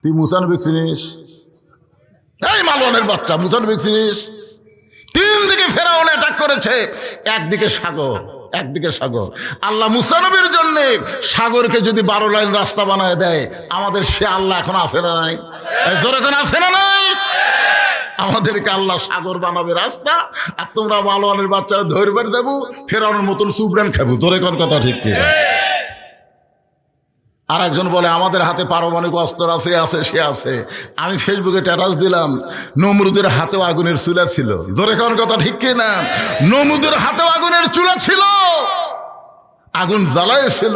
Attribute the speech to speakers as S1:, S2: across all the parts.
S1: তুই মুসা নবী চিনিস? এই মালওয়ানের বাচ্চা, মুসা নবী চিনিস? তিন দিকে ফেরাউন অ্যাটাক করেছে, একদিকে সাগর, একদিকে সাগর। আল্লাহ মুসা নবীর জন্য সাগরকে যদি 12 লাইন রাস্তা বানায় দেয়, আমাদের সে আল্লাহ এখন আছে না নাই? জোরে এখন আছে না নাই? আমাদেরকে আল্লাহ সাগর বানাবে রাস্তা, আর তোমরা মালওয়ানের বাচ্চারা ধরবে দেবো, ফেরাউনের মতন সুবরান খাবো। জোরে কোন কথা ঠিক কি? আর একজন বলে আমাদের হাতে পারমাণবিক অস্ত্র আছে, আছে সে আছে। আমি ফেসবুকে স্ট্যাটাস দিলাম, নমরুদের হাতেও আগুনের চুলা ছিল। ধরে কোন কথা ঠিক কি না? নমরুদের হাতেও আগুনের চুলা ছিল, আগুন জ্বালাইছিল,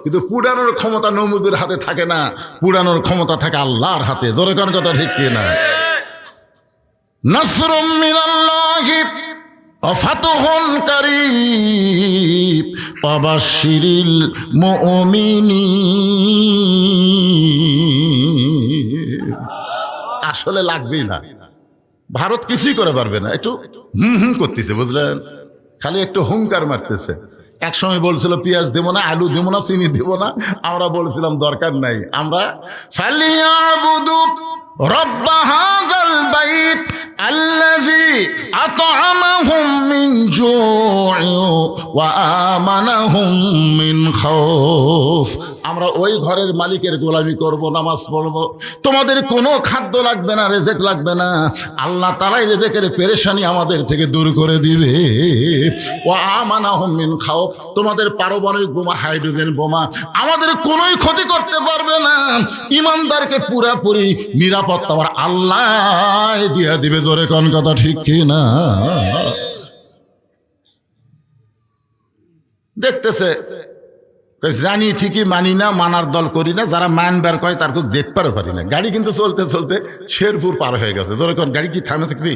S1: কিন্তু পুড়ানোর ক্ষমতা নমরুদের হাতে থাকে না, পুড়ানোর ক্ষমতা থাকে আল্লাহর হাতে। ধরে কোন কথা ঠিক কি না? নাসরুম মিনাল্লাহি ফাতহুন কারীব ওয়াবাশশিরিল মুমিনিন। আসলে লাগবেই না, ভারত কিছুই করে পারবে না, একটু করতেছে, বুঝলেন? খালি একটু হুঙ্কার মারতেছে। এক সময় বলছিল পেঁয়াজ দেবো না, আলু দেবো না, চিনি দেবো না, আমরা বলছিলাম দরকার নাই। আমরা ফালিয়াবুদু রব্ব হাযাল বাইত আল্লাযী আত'আমাহুম মিন জু'ইন ওয়া আমানাহুম মিন খাউফ। আমরা ওই ঘরের মালিকের গোলামি করব, নামাজ পড়ব, তোমাদের কোনো খাদ্য লাগবে না, রেজেক লাগবে না, আল্লাহ তাআলাই রেজেকের পেরেশানি আমাদের থেকে দূর করে দিবে। ওয়া আমানাহুম মিন খাউফ, তোমাদের পারমাণবিক বোমা, হাইড্রোজেন বোমা আমাদের কোনোই ক্ষতি করতে পারবে না। ইমানদারকে পুরাপুরি নিরাপত্তা আমার আল্লাহ দিয়ে দিবে। জোরে কোন কথা ঠিক কি না? দেখতেছে, জানি ঠিকই, মানি না, মানার দল করি না, যারা মানবার কয় তার খুব দেখবারও পারি না। গাড়ি কিন্তু চলতে চলতে শেরপুর পার হয়ে গেছে। ধরে কোন গাড়ি কি থামে থাকবি?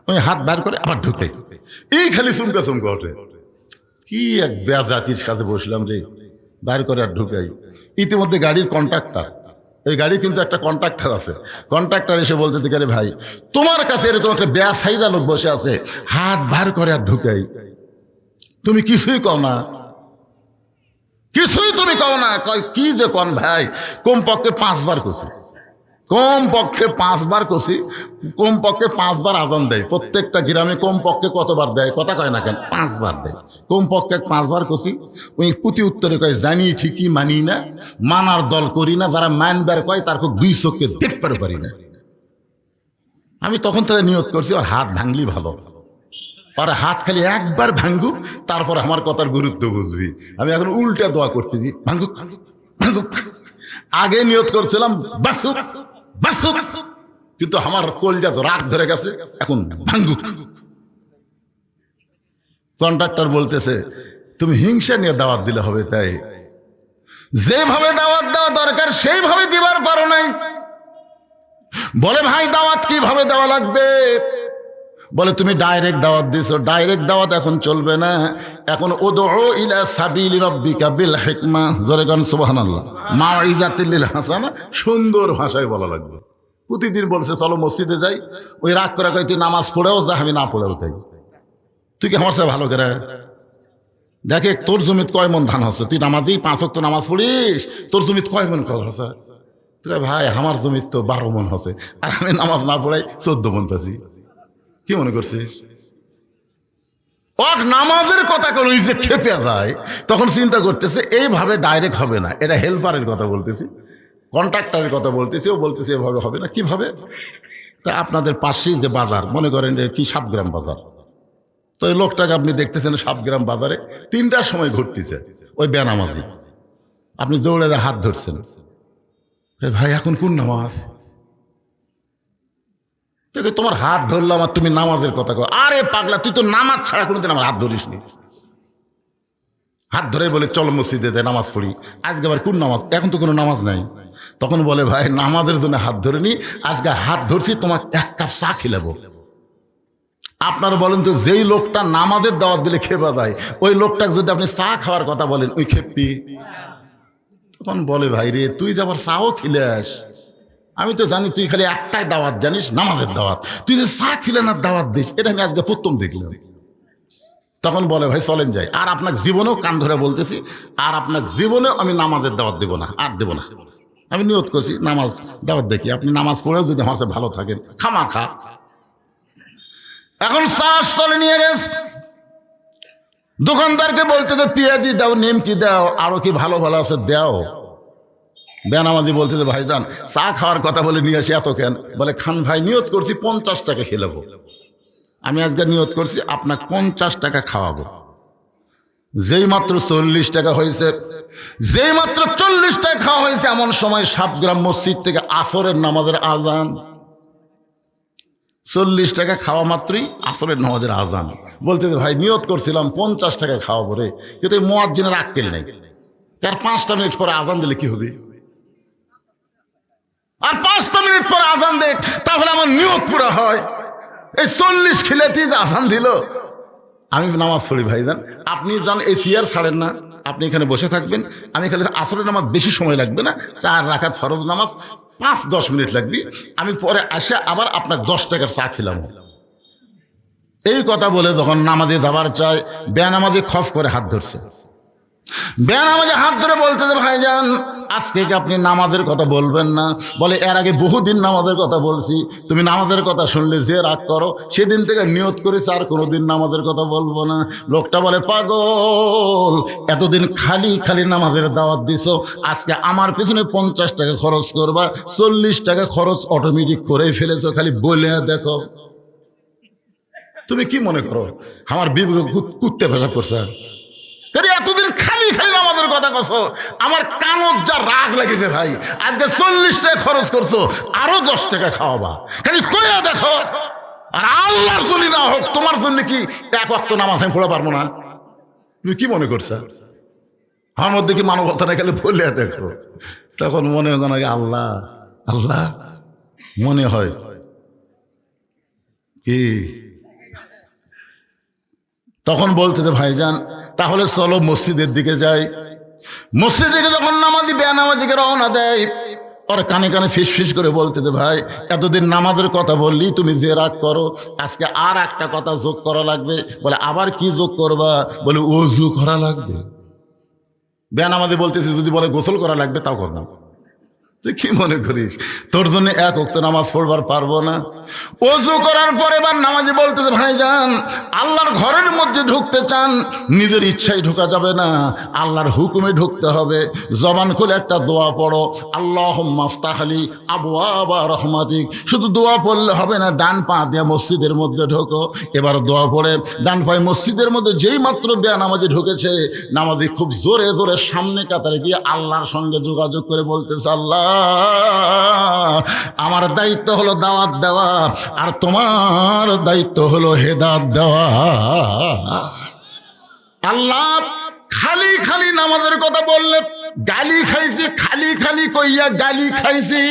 S1: ওই হাত বার করে আবার ঢুকে, এই খালি চুমকা চুমকা ওঠে। কি এক বেজাতির কাছে বসলাম রে, বার করে আর ঢুকাই। ইতিমধ্যে গাড়ির কন্ট্রাক্টর, এই গাড়ি কিন্তু একটা কন্ট্রাক্টর আছে, কন্ট্রাক্টর এসে বলতে গেলে ভাই তোমার কাছে এরকম একটা বেসাইদা লোক বসে আছে, হাত বার করে আর ঢুকাই, তুমি কিছুই কও না, কিছুই তুমি কও না। কয় কি যে কন ভাই, কমপক্ষে 5 বার কছি, কমপক্ষে 5 বার কছি, কমপক্ষে 5 বার আজান দেয় প্রত্যেকটা গ্রামে। কমপক্ষে কতবার দেয় কথা কয় না কেন? 5 বার দেয়, কমপক্ষে 5 বার কছি। ওই প্রতি উত্তরে কয় জানি ঠিকই, মানি না, মানার দল করি না, যারা মানবার কয় তার খুব 2 চোখকে দেখতে পারি না। আমি তখন থেকে নিয়ত করছি আর হাত ভাঙলি ভালো, আর হাত খালি একবার ভাঙ্গুক, তারপর আমার কথার গুরুত্ব বুঝবি। আমি এখন উল্টা দোয়া করতেছি, ভাঙ্গুক ভাঙ্গুক। আগে নিয়ত করছিলাম বাসুক বাসুক, কিন্তু আমার কলজা রাগ ধরে গেছে, এখন ভাঙ্গুক। কন্ট্রাক্টর বলতেছে তুমি হিংসা নিয়ে দাওয়াত দিলে হবে, তাই যেভাবে দাওয়াত দেওয়া দরকার সেইভাবে দিবার পারো নাই। বলে ভাই দাওয়াত কিভাবে দেওয়া লাগবে? বলে তুমি ডাইরেক্ট দাওয়াত দিছো, ডাইরেক্ট দাওয়াত এখন চলবে না, এখন উদউ ইলা সাবিলি রাব্বিকা বিল হিকমা, জোরে গান সুবহানাল্লাহ, মাউইজাতিল লিল হাসানা, সুন্দর ভাষায় বলা লাগবে। প্রতিদিন বলছে চলো মসজিদে যাই, ওই রাগ করে কয় তুই নামাজ পড়েও যা, আমি না পড়েও তাই। তুই কি আমার সাথে ভালো করে দেখে তোর জমিত কয় মন ধান হচ্ছে, তুই নামাজি 5 ওয়াক্ত নামাজ পড়িস, তোর জমিত কয় মন খবর হচ্ছে? তুই ভাই আমার জমিত তো 12 মন হচ্ছে, আর আমি নামাজ না পড়াই 14 মন পাচ্ছি। কি মনে করছিস? নামাজের কথা কোনো যে খেপে যায়, তখন চিন্তা করতেছে এইভাবে ডাইরেক্ট হবে না, এটা হেল্পারের কথা বলতেছি, কন্ট্রাক্টরের কথা বলতেছি, ও বলতেছে এভাবে হবে না। কিভাবে? তা আপনাদের পাশেই যে বাজার, মনে করেন কি সাবগ্রাম বাজার, তো এই লোকটাকে আপনি দেখতেছেন সাবগ্রাম বাজারে 3টার সময় ঘুরতেছে, ওই বেনামাজি, আপনি দৌড়ে হাত ধরছেন, ভাই এখন কোন নামাজ? তোমার হাত ধরলাম আর তুমি নামাজের কথা কও। আরে পাগলা, তুই তো নামাজ ছাড়া কোনোদিন আমার হাত ধরিস নি। হাত ধরে বলে চল মসজিদে যাই নামাজ পড়ি। আজকে আবার কোন নামাজ? এখন তো কোনো নামাজ নাই। তখন বলে ভাই নামাজের জন্য হাত ধরেনি, আজকে হাত ধরছি তোমার 1 কাপ চা খিলাবো। আপনারা বলেন তো, যেই লোকটা নামাজের দাওয়াত দিলে খেপা যায়, ওই লোকটাকে যদি আপনি চা খাওয়ার কথা বলেন, ওই খেপি? তখন বলে ভাই রে তুই যে আবার চাও খিলাস, আমি তো জানি তুই খালি একটাই দাওয়াত জানিস, নামাজের দাওয়াত, তুই যে চা খিলানোর দাওয়াত দিস, এটা আমি আজকে প্রথম দেখলাম। তখন বলে ভাই চলেন যাই, আর আপনার জীবনেও কান ধরে বলতেছি, আর আপনার জীবনেও আমি নামাজের দাওয়াত দেব না, আর দেব না। আমি নিয়ত করছি নামাজ দাওয়াত দেখি, আপনি নামাজ পড়েও যদি আমার সাথে ভালো থাকেন খামাখা। এখন চা স্টলে নিয়ে গেছে, দোকানদারকে বলতে যে পেঁয়াজি দাও, নিমকি দাও, আরো কি ভালো ভালো আছে দাও। বেনামাজি বলতে যে ভাইজান চা খাওয়ার কথা বলে নিয়ে আসি এত কেন? বলে খান ভাই, নিয়ত করছি 50 টাকা খেলাবো, আমি আজকে নিয়ত করছি আপনাকে 50 টাকা খাওয়াবো। যেই মাত্র 40 টাকা হয়েছে, যেই মাত্র 40 টাকা খাওয়া হয়েছে, এমন সময় সাতগ্রাম মসজিদ থেকে আসরের নামাজের আজান। 40 টাকা খাওয়া মাত্রই আসরের নামাজের আজান। বলতে ভাই নিয়ত করছিলাম 50 টাকা খাওয়াবো রে, কিন্তু এই মুয়াজ্জিনের আক্কেল নেই, তার 5টা মিনিট পরে আজান দিলে কি হবে? আর 5টা মিনিট পরে আজান দেখ, তাহলে আমার নিয়ত পুরা হয়। এই 40 খিলাতেই যে আজান দিল। আমি নামাজ পড়ি ভাইজান, আপনি যান এই চেয়ার ছাড়েন না, আপনি এখানে বসে থাকবেন, আমি খালি আসরের নামাজ বেশি সময় লাগবে না, 4 রাকাত ফরজ নামাজ 5-10 মিনিট লাগবে, আমি পরে আসে আবার আপনার 10 টাকার চা খেলাম। এই কথা বলে যখন নামাজে যাবার চায়, বেনামাজি খফ করে হাত ধরছে। বেনামাজি হাত ধরে বলতে যে ভাইজান আজকে কি আপনি নামাজের কথা বলবেন না? বলে এর আগে বহুদিন নামাজের কথা বলছি, তুমি নামাজের কথা শুনলে যে রাগ করো, সেদিন থেকে নিয়ত করেছি আর কোনোদিন নামাজের কথা বলবো না। লোকটা বলে পাগল, এতদিন খালি খালি নামাজের দাওয়াত দিছো, আজকে আমার পিছনে 50 টাকা খরচ করবা, 40 টাকা খরচ অটোমেটিক করে ফেলেছো, খালি বলে দেখো। তুমি কি মনে করো আমার বিবেক কুত্তে পেশাব করছে? এতদিন খালি খালি আমাদের কথা কছো, আমার কানত যা রাগ লেগেছে ভাই, আজকে 40 টাকা খরচ করছো, আরো 10 টাকা খাওয়াবা, খালি কইয়া দেখো। আর আল্লাহর জন্য না হোক, তোমার জন্য কি 1 ওয়াক্ত নামাজ আমি পড়া পারবো না? তুমি কি মনে করছো আমার মধ্যে কি মানবতা না? খালি বলে দেখো। তখন মনে হয় না আল্লাহ আল্লাহ মনে হয় কি, তখন বলতে যে ভাইজান তাহলে চলো মসজিদের দিকে যাই। মসজিদ থেকে যখন নামাজি বেনামাজিকে রওনা দেয়, ওর কানে কানে ফিস ফিস করে বলতে যে ভাই এতদিন নামাজের কথা বললি, তুমি যে রাগ করো, আজকে আর একটা কথা যোগ করা লাগবে। বলে আবার কি যোগ করবা? বলে ওযু করা লাগবে। বেনামাজি বলতেছে যদি বলে গোসল করা লাগবে তাও করবো। তুই কি মনে করিস তোর জন্য 1 ওয়াক্ত নামাজ পড়বার পারবো না? ওযু করার পরে এবার নামাজি বলতেছে ভাইজান আল্লাহর ঘরের মধ্যে ঢুকতে চান, নিজের ইচ্ছায় ঢোকা যাবে না, আল্লাহর হুকুমে ঢুকতে হবে। জবান খুলে একটা দোয়া পড়ো, আল্লাহুম্মা আফতাহ লি আবওয়াবা রাহমাতিক। শুধু দোয়া পড়লে হবে না, ডান পা দিয়ে মসজিদের মধ্যে ঢোকো। এবার দোয়া পড়ে ডান পায়ে মসজিদের মধ্যে যেই মাত্র বেনামাজি ঢুকেছে, নামাজি খুব জোরে জোরে সামনে কাতারে গিয়ে আল্লাহর সঙ্গে যোগাযোগ করে বলতেছে আল্লাহ আমার দায়িত্ব হলো দাওয়াত দেওয়া, আর তোমার দায়িত্ব হলো হেদায়েত দেওয়া। আল্লাহ খালি খালি নামাজের কথা বললে গালি খাইছি, খালি খালি কইয়া গালি খাইছি।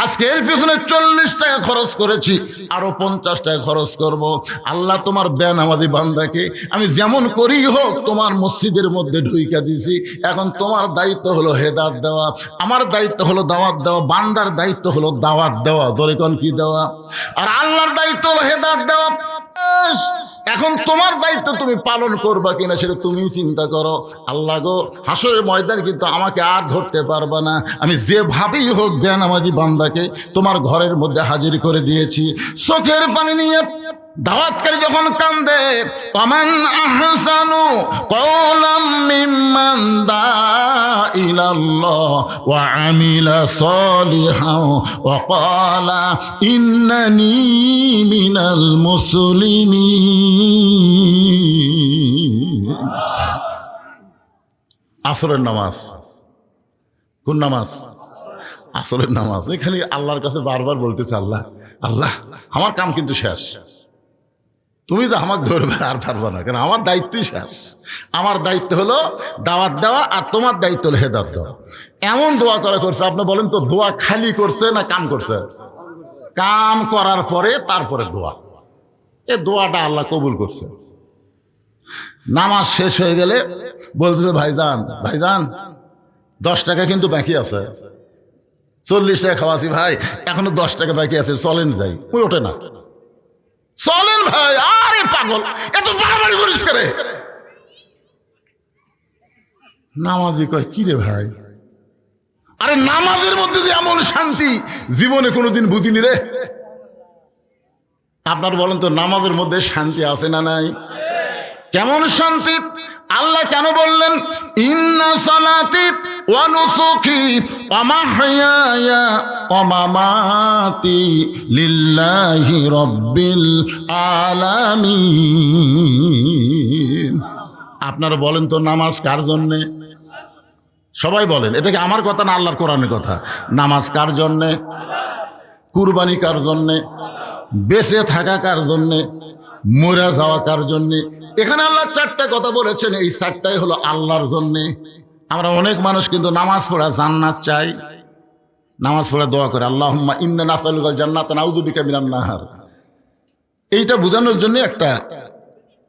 S1: আজকে এর পিছনে 40 টাকা খরচ করেছি, আরো 50 টাকা খরচ করব। আল্লাহ তোমার বেনামাজি বান্দাকে আমি যেমন করি হোক তোমার মসজিদের মধ্যে ঢুইকা দিছি, এখন তোমার দায়িত্ব হলো হেদায়েত দেওয়া, আমার দায়িত্ব হলো দাওয়াত দেওয়া, বান্দার দায়িত্ব হলো দাওয়াত দেওয়া। ধরে কোন কি দেওয়া? আর আল্লাহর দায়িত্ব হলো হেদায়েত দেওয়া। এখন তোমার দায়িত্ব তুমি পালন করবা কিনা সেটা তুমি চিন্তা করো। আল্লাহ গো, হাসরের ময়দান কিন্তু আমাকে আর ধরতে পারবা না, আমি যেভাবেই হোক বেনামাজি বান্দাকে তোমার ঘরের মধ্যে হাজির করে দিয়েছি। চোখের পানি নিয়ে দাওয়াতকারী যখন কান্দে, ওমান আহসানু কওলাম মিম্মান দাআ ইলাল্লাহ ওয়া আমিলা সালিহান ওয়া ক্বালা ইন্নানী মিনাল মুসলিমিন। আসরের নামাজ, কোন নামাজ? আসরের নামাজ। এখানে আল্লাহর কাছে বারবার বলতেছে আল্লাহ আল্লাহ আমার কাম কিন্তু শেষ, তুমি তো আমাকে ধরবে আর পারবে না, কারণ আমার দায়িত্বই শেষ। আমার দায়িত্ব হলো দাওয়াত দেওয়া, আর তোমার দায়িত্ব হলো হেদায়েত দেওয়া। এমন দোয়া করা করছে, আপনি বলেন তো দোয়া খালি করছে না কাম করছে? কাম করার পরে তারপরে দোয়া, এ দোয়াটা আল্লাহ কবুল করছে। নামাজ শেষ হয়ে গেলে বলতেছে ভাইজান ভাইজান 10 টাকা কিন্তু বাকি আছে, 40 টাকা খাওয়াছি ভাই, এখনো 10 টাকা বাকি আছে, চলেন যাই। ওই ওঠে না, চলেন ভাই। আরে পাগল, এত বাড়াবাড়ি করিস করে। নামাজি কয় কি রে ভাই, আরে নামাজের মধ্যে যে এমন শান্তি জীবনে কোনোদিন বুঝিনি রে। আপনার বলেন তো নামাজের মধ্যে শান্তি আছে না নাই? কেমন শান্তি! আল্লাহ কেন বললেন ইন্না সালাতি ওয়া নুসুকি ওয়া মাহইয়ায়া ওয়া মামাতি লিল্লাহি রাব্বিল আলামিন। আপনারা বলেন তো নামাজ কার জন্যে? সবাই বলেন, এটা কি আমার কথা না আল্লাহর কোরআনের কথা? নামাজ কার জন্যে? কুরবানি কার জন্যে? বেঁচে থাকা কার জন্যে? মরে যাওয়া কার জন্যে? এখানে আল্লাহ চারটা কথা বলেছেন, এই চারটাই হলো আল্লাহর জন্যে। আমরা অনেক মানুষ কিন্তু নামাজ পড়া জান্নাত চাই, নামাজ পড়া দোয়া করে আল্লাহুম্মা ইন্না নাসআলুকাল জান্নাতা নাউযু বিকা মিনান নার। এইটা বোঝানোর জন্য একটা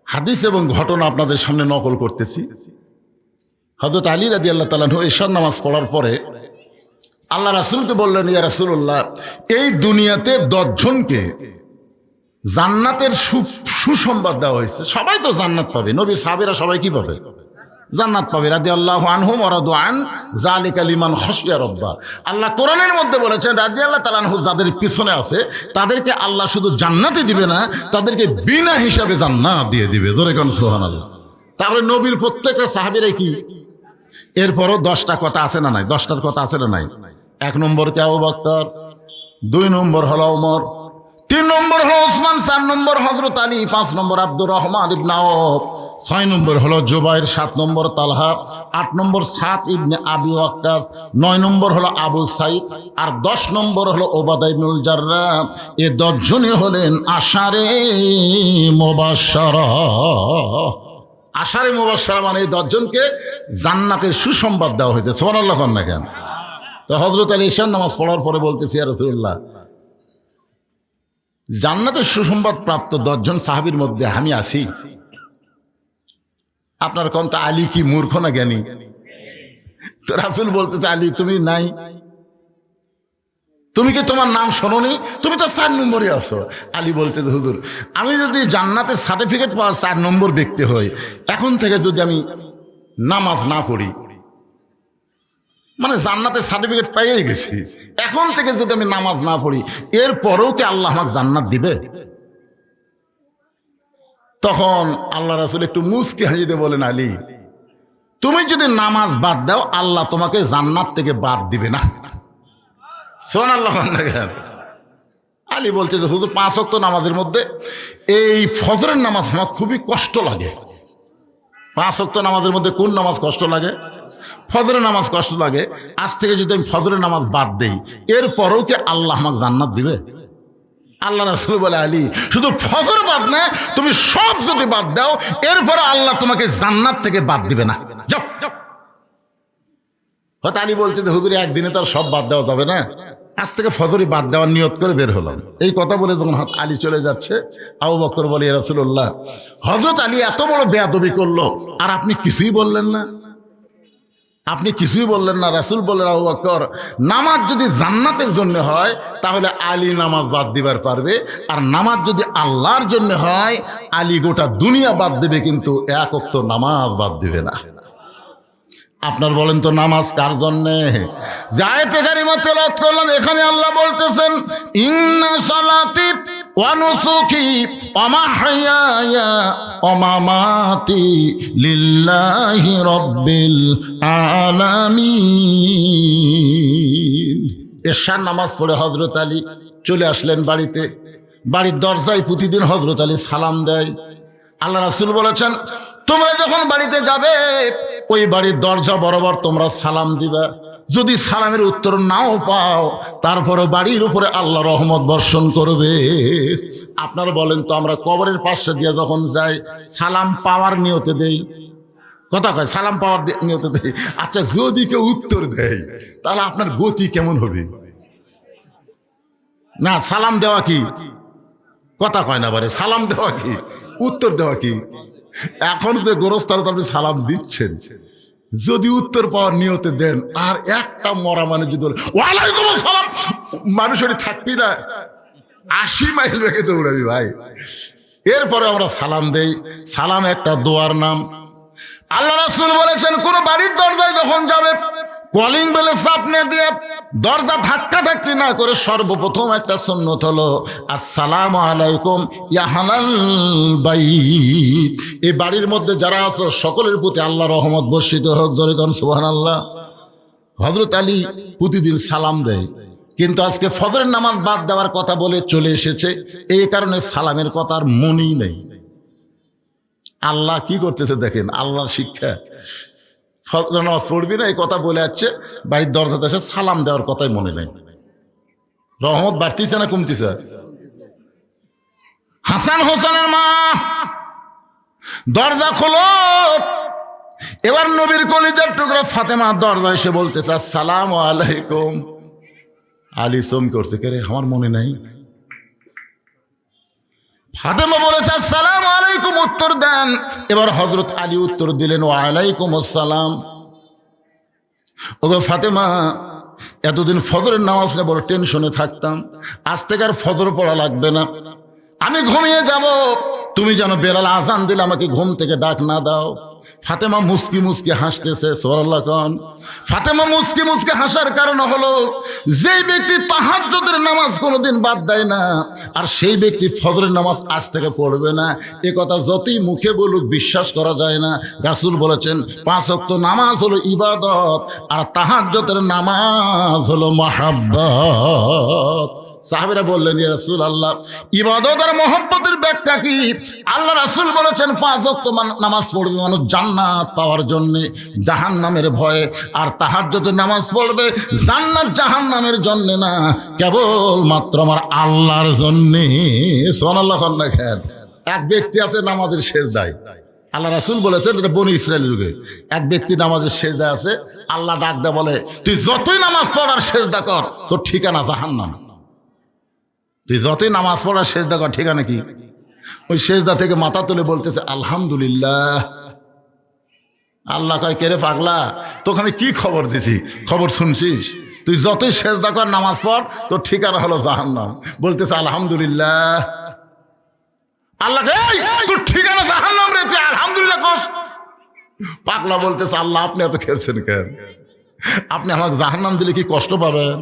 S1: হাদিস এবং ঘটনা আপনাদের সামনে নকল করতেছি। হযরত আলী রাদিয়াল্লাহু তাআলা আনহু ইশার নামাজ পড়ার পরে আল্লাহ রাসূলকে বললেন, ইয়া রাসূলুল্লাহ, এই দুনিয়াতে 10 জনকে জান্নাতের সুসংবাদ দেওয়া হয়েছে। সবাই তো জান্নাত পাবে, নবীর সাহাবীরা সবাই কি পাবে? জান্নাত পাবে। রাদিয়াল্লাহু আনহুম ওয়া রাদু আন যালিকা লিমান খাশিয়া রাব্বা। আল্লাহ কোরআনের মধ্যে বলেছেন রাদিয়াল্লাহু তাআলা আনহু যাদের পিছনে আছে তাদেরকে আল্লাহ শুধু জান্নাতই দিবে না, তাদেরকে বিনা হিসাবে জান্নাত দিয়ে দিবে। জোরে কোন সুবহানাল্লাহ। তাহলে নবীর প্রত্যেকটা সাহাবীরাই কি? এরপরও 10টা কথা আছে না নাই? 10টার কথা আছে না নাই? 1 নম্বর কে আবু বকর, 2 নম্বর হলো ওমর, 3 নম্বর হলো ওসমান, 4 নম্বর হযরত আলী, 5 নম্বর আব্দুর রহমান ইবনে আওফ, 6 নম্বর হলো জুবাইর, 7 নম্বর তালহা, 8 নম্বর সাদ ইবনে আবি ওয়াক্কাস, 9 নম্বর হলো আবু সাইদ, আর 10 নম্বর হলো ওবাদা ইবনুল জাররাহ। এই 10 জনই হলেন আশারে মুবাশশারা। আশারে মুবাশশারা মানে এই 10 জনকে জান্নাতের সুসংবাদ দেওয়া হয়েছে। সুবহানাল্লাহ না কেন? তো হযরত আলী ঈশার নামাজ পড়ার পরে বলতেছি, ইয়া রাসূলুল্লাহ, জান্নাতের সুসংবাদ প্রাপ্ত 10 জন সাহাবীর মধ্যে আমি আছি। আপনার কোন তো আলী কি মূর্খ না জ্ঞানী? তো রাসূল বলতেছে, আলী তুমি নাই? তুমি কি তোমার নাম শোনোনি? তুমি তো 4 নম্বরে আছো। আলী বলতেছে, হুজুর আমি যদি জান্নাতের সার্টিফিকেট পাওয়া 4 নম্বর ব্যক্তি হই, এখন থেকে যদি আমি নামাজ না পড়ি, মানে জান্নাতের সার্টিফিকেট পেয়েই গেছি, এখন থেকে যদি আমি নামাজ না পড়ি, এরপরেও কি আল্লাহ আমাকে জান্নাত দিবে? তখন আল্লাহ রাসূল একটু মুচকি হাসিতে বলেন, আলী তুমি যদি নামাজ বাদ দাও আল্লাহ তোমাকে জান্নাত থেকে বাদ দিবে না। সুবহানাল্লাহ। আলী বলছে যে হুজুর 5 ওয়াক্ত নামাজের মধ্যে এই ফজরের নামাজ আমার খুবই কষ্ট লাগে। 5 ওয়াক্ত নামাজের মধ্যে কোন নামাজ কষ্ট লাগে? ফজরের নামাজ কষ্ট লাগে। আজ থেকে যদি আমি ফজরের নামাজ বাদ দেই, এরপরেও কি আল্লাহ আমাকে জান্নাত দিবে? আল্লাহ রাসূল বলে, আলী শুধু ফজর বাদ না, তুমি সব যদি বাদ দাও এরপরে আল্লাহ তোমাকে জান্নাত থেকে বাদ দিবে না। যাও যাও। হয়তো আলী বলছে যে হুজুর একদিনে তো আর সব বাদ দেওয়া যাবে না, আজ থেকে ফজরই বাদ দেওয়ার নিয়ত করে বের হলাম। এই কথা বলে যখন আলী চলে যাচ্ছে, আবু বকর বলে, ইয়া রাসূলুল্লাহ, হযরত আলী এত বড় বেয়াদবি করলো আর আপনি কিছুই বললেন না? আপনি কিছুই বললেন না? রাসূল বললেন, আবু বকর, নামাজ যদি জান্নাতের জন্য হয় তাহলে আলী নামাজ বাদ দিবার পারবে, আর নামাজ যদি আল্লাহর জন্য হয় আলী গোটা দুনিয়া বাদ দেবে, কিন্তু 1 ওয়াক্ত নামাজ বাদ দিবে না। আপনার বলেন তো নামাজ কার জন্যে? যে আয়াতে কারিমা তেলাওয়াত করলাম, এখানে আল্লাহ বলতেছেন ইন্না সালাতি ওয়া নুসুকি ওয়া মাহইয়ায়া ওয়া মামাতি লিল্লাহি রাব্বিল আলামিন। এশার নামাজ পড়ে হযরত আলী চলে আসলেন বাড়িতে। বাড়ির দরজায় প্রতিদিন হযরত আলী সালাম দেয়। আল্লাহ রাসূল বলেছেন, তোমরা যখন বাড়িতে যাবে ওই বাড়ির দরজা বরাবর তোমরা সালাম দিবা। যদি সালামের উত্তর নাও পাও তারপরে বাড়ির উপরে আল্লাহ রহমত বর্ষণ করবে। আপনারা বলেন তো, আমরা কবরের পাশে দিয়ে যখন যাই সালাম পাওয়ার নিয়তে দেই, কথা কয় সালাম পাওয়ার নিয়তে দেই। আচ্ছা, যদি কেউ উত্তর দেয় তাহলে আপনার গতি কেমন হবে? না, সালাম দেওয়া কি? কথা কয় না বারে, সালাম দেওয়া কি? উত্তর দেওয়া কি? এখন যে গোরস্থানে আপনি সালাম দিচ্ছেন, যদি উত্তর পাওয়ার নিয়তে দেন আর একটা মরা মানুষ যদি ওয়ালাইকুম আসসালাম, মানুষের থাকবি না, 80 মাইল বেগে দৌড়াবি ভাই। এরপরে আমরা সালাম দেই। সালাম একটা দোয়ার নাম। আল্লাহ রাসূল বলেছেন, কোন বাড়ির দরজায় যখন যাবে কলিং বেলে চাপনে দিয়ে দরজা ধাক্কা ধাক্কি না করে সর্বপ্রথম একটা সুন্নত হলো আসসালামু আলাইকুম ইয়া হালাল বাইত। এই বাড়ির মধ্যে যারা আছো সকলের প্রতি আল্লাহ রহমত বর্ষিত হোক, জোরে কোন সুবহানাল্লাহ। হযরত আলী প্রতিদিন সালাম দেয়, কিন্তু আজকে ফজরের নামাজ বাদ দেওয়ার কথা বলে চলে এসেছে, এই কারণে সালামের কথা আর মনেই নেই। আল্লাহ কি করতেছে দেখেন, আল্লাহর শিক্ষা। ফজরের নামাজ পড়বি না এই কথা বলে যাচ্ছে, বাড়ির দরজাতে এসে সালাম দেওয়ার কথাই মনে নেই। রহমত বাড়তিছে না কমতিছে? হাসান হোসেনের মা দরজা খোলো, এবার নবীর কলিজার টুকরা ফাতেমা দরজা এসে বলতেছে আসসালামু আলাইকুম। আলী সোম করছে, কে রে, আমার মনে নাই। ফাতেমা বলেছে আসসালামু আলাইকুম, উত্তর দেন। এবার হযরত আলী উত্তর দিলেন ওয়া আলাইকুম আসসালাম। ওগো ফাতেমা, এতদিন ফজরের নামাজ নিয়ে বড় টেনশনে থাকতাম, আজ থেকে আর ফজর পড়া লাগবে না, আমি ঘুমিয়ে যাব, তুমি যেন বেলাল আজান দিলে আমাকে ঘুম থেকে ডাক না দাও। ফাতেমা মুস্কি মুস্কি হাসতেছে, সুবহানাল্লাহ কোন। ফাতেমা মুস্কি মুস্কি হাসার কারণ হলো, যেই ব্যক্তি তাহাজ্জুদের নামাজ কোনোদিন বাদ দেয় না, আর সেই ব্যক্তি ফজরের নামাজ আজ থেকে পড়বে না, এ কথা যতই মুখে বলুক বিশ্বাস করা যায় না। রাসূল বলেছেন 5 ওয়াক্ত নামাজ হলো ইবাদত, আর তাহাজ্জুদের নামাজ হলো মাহাব্বত। সাহাবীরা বললেন ইয়া রাসূলুল্লাহ, ইবাদত আর মহব্বতের ব্যাখ্যা কি? আল্লাহ রাসূল বলেছেন 5 ওয়াক্ত নামাজ পড়বে মানুষ জান্নাত পাওয়ার জন্য, জাহান্নামের ভয়ে, আর তাহাজ্জুদের নামাজ পড়বে জান্নাত জাহান্নামের জন্য না, কেবল মাত্র আমার আল্লাহর জন্য। সুবহানাল্লাহ। দেখেন, এক ব্যক্তি আছে নামাজের সেজদায়, আল্লাহ রাসূল বলেছেন, এটা বনি ইসরায়েলের যুগে, এক ব্যক্তি নামাজের সেজদায় আছে, আল্লাহ ডাক দেয়া বলে তুই যতই নামাজ পড় আর সেজদা কর, তোর ঠিকানা জাহান্নাম। তুই যতই নামাজ পড়ার সেজদা কর, ঠিকানা কি? ওই সেজদা থেকে মাথা তুলে বলতেছে আলহামদুলিল্লাহ। আল্লাহ কয়, কে রে পাগলা, তোকে আমি কি খবর দিছি, খবর শুনছিস? তুই যতই সেজদা কর নামাজ পড়, তোর ঠিকানা হলো জাহান্নাম। বলতেছে আলহামদুলিল্লাহ। আল্লাহ তোর ঠিকানা জাহান্নাম রে, তুই আলহামদুলিল্লাহ কস। পাগলা বলতেছে আল্লাহ আপনি এত খেলছেন কেন? আপনি আমাকে জাহান্নাম দিলে কি কষ্ট পাবেন?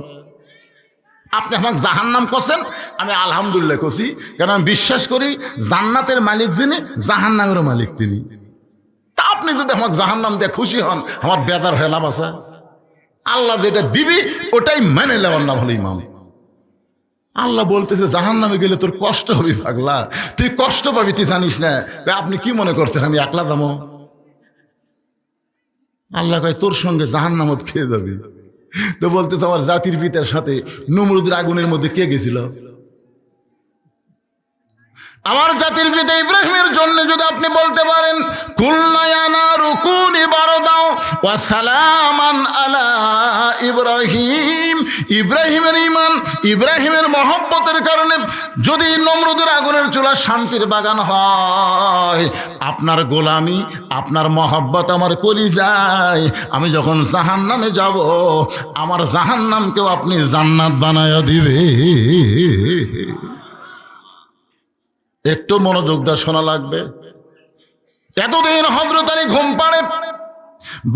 S1: আপনি আমাকে জাহান্নাম করছেন, আমি আলহামদুলিল্লাহ করছি, কারণ আমি বিশ্বাস করি জান্নাতের মালিক যিনি, জাহান্নামেরও মালিক তিনি। তা আপনি যদি আমাকে জাহান্নাম দিয়ে খুশি হন, আমার বেজার হয়ে লাভ আছে? আল্লাহ যেটা দিবি ওটাই মেনে নেওয়ার নাম হলো ইমাম। আল্লাহ বলতেছে জাহান্নামে গেলে তোর কষ্ট হবে পাগলা, তুই কষ্ট পাবি, তুই জানিস না। আপনি কি মনে করছেন আমি একলা যাবো? আল্লাহ কয় তোর সঙ্গে জাহান্নামত খেয়ে যাবি। তো বলতেছে আমার জাতির পিতার সাথে নমরুদের আগুনের মধ্যে কে গেছিল? আমার জাতির পিতা ইব্রাহিমের জন্য যদি আপনি বলতে পারেন কুল্লা ইয়া নারু কুনি বারদাও ওয়া সালামান আলা ইব্রাহিম, ইব্রাহিমের ঈমান, ইব্রাহিমের মহব্বতের কারণে যদি নমরুদের আগুনের চুলা শান্তির বাগান হয়, আপনার গোলামি, আপনার মহব্বত আমার কলিজায়, আমি যখন জাহান্নামে যাব, আমার জাহান্নামকেও আপনি জান্নাত বানায়া দিবে। একটু মনোযোগ দিয়ে শোনা লাগবে। এতদিন হযরত আলী ঘুম পাড়ে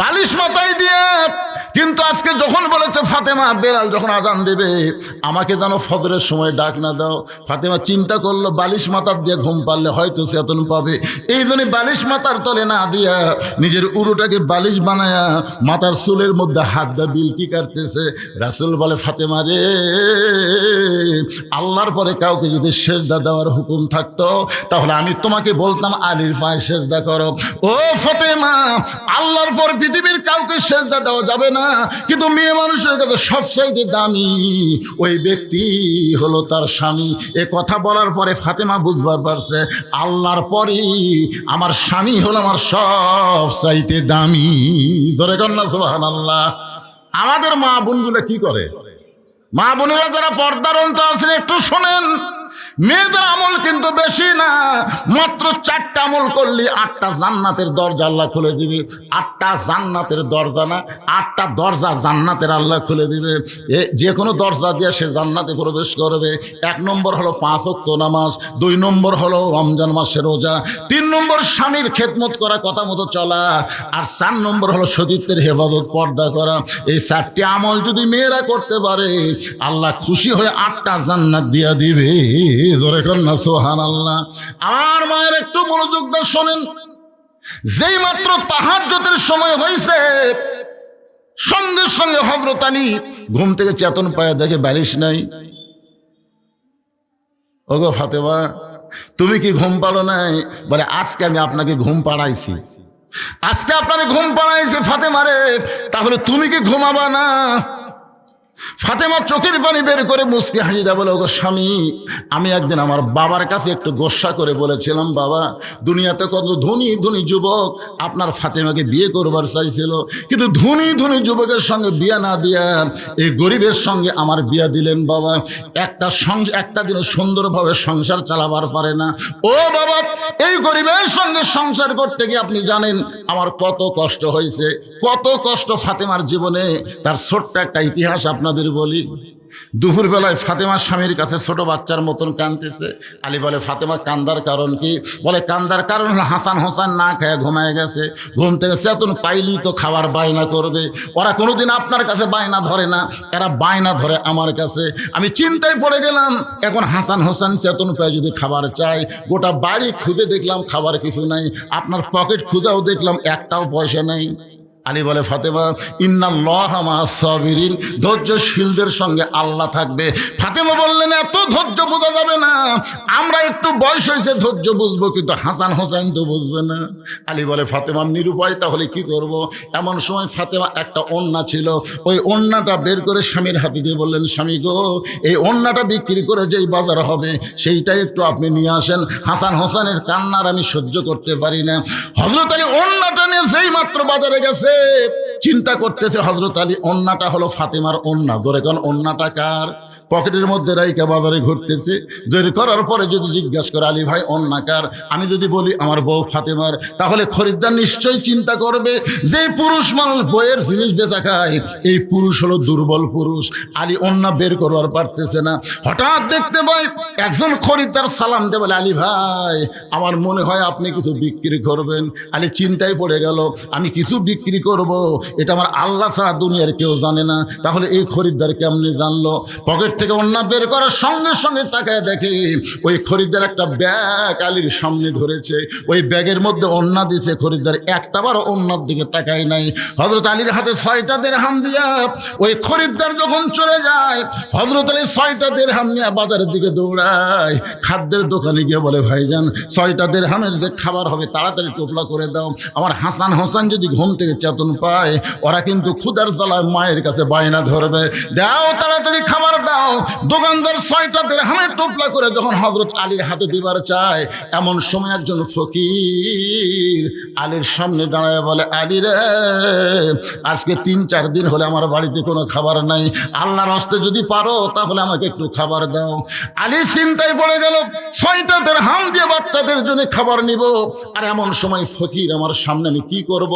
S1: বালিশ মাথায় দিয়ে, কিন্তু আজকে যখন বলেছে ফাতেমা বেলাল যখন আজান দেবে আমাকে যেন ফজরের সময় ডাক না দাও, ফাতেমা চিন্তা করলো বালিশ মাথার দিয়ে ঘুম পারলে হয়তো চেতন পাবে, এই জন্য বালিশ মাথার তলে না দিয়া নিজের উরুটাকে বালিশ বানায়া মাথার চুলের মধ্যে হাত দা বিলকি কাটতেছে। রাসূল বলে ফাতেমা রে, আল্লাহর পরে কাউকে যদি সেজদা দেওয়ার হুকুম থাকতো তাহলে আমি তোমাকে বলতাম আলীর পায়ে সেজদা করো। ও ফাতেমা, আল্লাহর পর পৃথিবীর কাউকে সেজদা দেওয়া যাবে না, কিন্তু মেয়ে মানুষের কাছে সবচাইতে দামি ওই ব্যক্তি হলো তার স্বামী। এ কথা বলার পরে ফাতেমা বুঝবার পারছে আল্লাহর পরই আমার স্বামী হলো আমার সবচাইতে দামি। ধরে কন্যা সুবহানাল্লাহ। আমাদের মা বোনগুলো কি করে? মা বোনেরা যারা পর্দার অন্তর আছেন একটু শোনেন, মেয়েদের আমল কিন্তু বেশি না, মাত্র 4টা আমল করলে 8টা জান্নাতের দরজা আল্লাহ খুলে দিবে। 8টা জান্নাতের দরজা না, 8টা দরজা জান্নাতের আল্লাহ খুলে দিবে। যে কোনো দরজা দিয়ে সে জান্নাতে প্রবেশ করবে। 1 নম্বর হলো 5 ওয়াক্ত নামাজ, 2 নম্বর হলো রমজান মাসের রোজা, 3 নম্বর স্বামীর খেদমত করা, কথা মতো চলা, আর 4 নম্বর হলো সতীত্বের হেফাজত, পর্দা করা। এই 4টি আমল যদি মেয়েরা করতে পারে আল্লাহ খুশি হয়ে 8টা জান্নাত দিয়া দিবে। জোরে কন্যা সুবহানাল্লাহ। আমার মায়ের একটু মনোযোগ দিয়ে শোনেন, যেই মাত্র তাহাজ্জুদের সময় হয়েছে সঙ্গে সঙ্গে হযরত আলী ঘুম থেকে চেতন পায়, দেখে বালিশ নাই। ওগো ফাতেমা, তুমি কি ঘুম পাড়ো নাই? বলে আজকে আমি আপনাকে ঘুম পাড়াইছি, আজকে আপনাকে ঘুম পাড়াইছি ফাতেমা রে, তাহলে তুমি কি ঘুমাবা না? ফাতেমা চোখের পানি বের করে মুচকি হাসি দেয়, বলে ওগো স্বামী, আমি একদিন আমার বাবার কাছে একটু গোসা করে বলেছিলাম, বাবা দুনিয়াতে কত ধনী ধনী যুবক আপনার ফাতেমাকে বিয়ে করবার চাইছিল, কিন্তু ধনী ধনী যুবকের সঙ্গে বিয়ে না দিয়া এই গরিবের সঙ্গে আমার বিয়ে দিলেন বাবা। একটা দিন সুন্দরভাবে সংসার চালাবার পারে না। ও বাবা, এই গরিবের সঙ্গে সংসার করতে গিয়ে আপনি জানেন আমার কত কষ্ট হয়েছে, কত কষ্ট ফাতেমার জীবনে। তার ছোট্ট একটা ইতিহাস আপনাদের বলি। দুপুরবেলায় ফাতেমা স্বামীর কাছে ছোট বাচ্চার মতন কাঁদতেছে। আলী বলে, ফাতেমা কান্দার কারণ কি? বলে, কান্দার কারণ হলো হাসান হোসেন না খেয়ে ঘুমায় গেছে, ঘুম থেকে চেতন পাইলেই তো খাবার বায়না করবে। ওরা কোনোদিন আপনার কাছে বায়না ধরে না, এরা বায়না ধরে আমার কাছে। আমি চিন্তায় পড়ে গেলাম, এখন হাসান হোসেন চেতন পায় যদি খাবার চাই, গোটা বাড়ি খুঁজে দেখলাম খাবার কিছু নাই, আপনার পকেট খুঁজাও দেখলাম একটাও পয়সা নেই। আলী বলে, ফাতেমা ইন্নাল্লাহা মা'আস সাবিরিন, ধৈর্যশীলদের সঙ্গে আল্লাহ থাকবে। ফাতেমা বললেন, এত ধৈর্য বোঝা যাবে না, আমরা একটু বয়স হয়েছে ধৈর্য বুঝবো, কিন্তু হাসান হোসেন তো বুঝবে না। আলী বলে, ফাতেমা নিরুপায়, তাহলে কি করব? এমন সময় ফাতেমা একটা ওড়না ছিল, ওই ওড়নাটা বের করে স্বামীর হাতে দিয়ে বললেন, স্বামী গো, এই ওড়নাটা বিক্রি করে যেই বাজার হবে সেইটাই একটু আপনি নিয়ে আসেন, হাসান হোসেনের কান্নার আমি সহ্য করতে পারি না। হযরত আলী ওড়নাটা নিয়ে যেই মাত্র বাজারে গেছে, চিন্তা করতেছে হযরত আলী ওড়নাটা হলো ফাতেমার ওড়না। ধরে কোন ওড়নাটা কার? পকেটের মধ্যে রাইকা বাজারে ঘুরতেছে। জোর করার পরে যদি জিজ্ঞাসা করে, আলী ভাই ওড়না কার? আমি যদি বলি আমার বউ ফাতেমার, তাহলে খরিদ্দার নিশ্চয়ই চিন্তা করবে যে পুরুষ মানুষ বইয়ের জিনিস বেচা খায়, এই পুরুষ হলো দুর্বল পুরুষ। আলী ওড়না বের করবার পারতেছে না। হঠাৎ দেখতে পাই একজন খরিদ্দার সালাম দেয়, বলে, আলী ভাই আমার মনে হয় আপনি কিছু বিক্রি করবেন। আলী চিন্তায় পড়ে গেল, আমি কিছু বিক্রি করব এটা আমার আল্লাহ ছাড়া দুনিয়ার কেউ জানে না, তাহলে এই খরিদ্দার কেমনি জানলো? পকেট থেকে ওড়না বের করার সঙ্গে সঙ্গে তাকায় দেখে ওই খরিদ্দার একটা ব্যাগ আলীর সামনে ধরেছে, ওই ব্যাগের মধ্যে ওড়না দিছে। খরিদ্দার একটাবার ওড়নার দিকে তাকায় নাই। হযরত আলীর হাতে 6টা দিরহাম দিয়া ওই খরিদ্দার যখন চলে যায়, হযরত আলী 6টা দিরহাম নিয়ে বাজারের দিকে দৌড়ায়। খাদ্যের দোকানে গিয়ে বলে, ভাইজান 6টা দিরহামের যে খাবার হবে তাড়াতাড়ি টোপলা করে দাও, আমার হাসান হোসেন যদি ঘুম থেকে চেতন পায় ওরা কিন্তু ক্ষুধার জ্বালায় মায়ের কাছে বায়না ধরবে, দাও তাড়াতাড়ি খাবার দাও। দোকানদার 6টা দিরহামের টোপলা করে যখন হযরত আলীর হাতে দিবার চায়, এমন সময় একজন ফকির আলীর সামনে দাঁড়ায় বলে, আলী রে, আজকে 3-4 দিন হলে আমার বাড়িতে কোনো খাবার নাই, আল্লাহর হস্তে যদি পারো তাহলে আমাকে একটু খাবার দাও। আলী চিন্তায় পড়ে গেল, 6টা দিরহাম দিয়ে বাচ্চাদের জন্য খাবার নিব, আর এমন সময় ফকির আমার সামনে, আমি কি করব?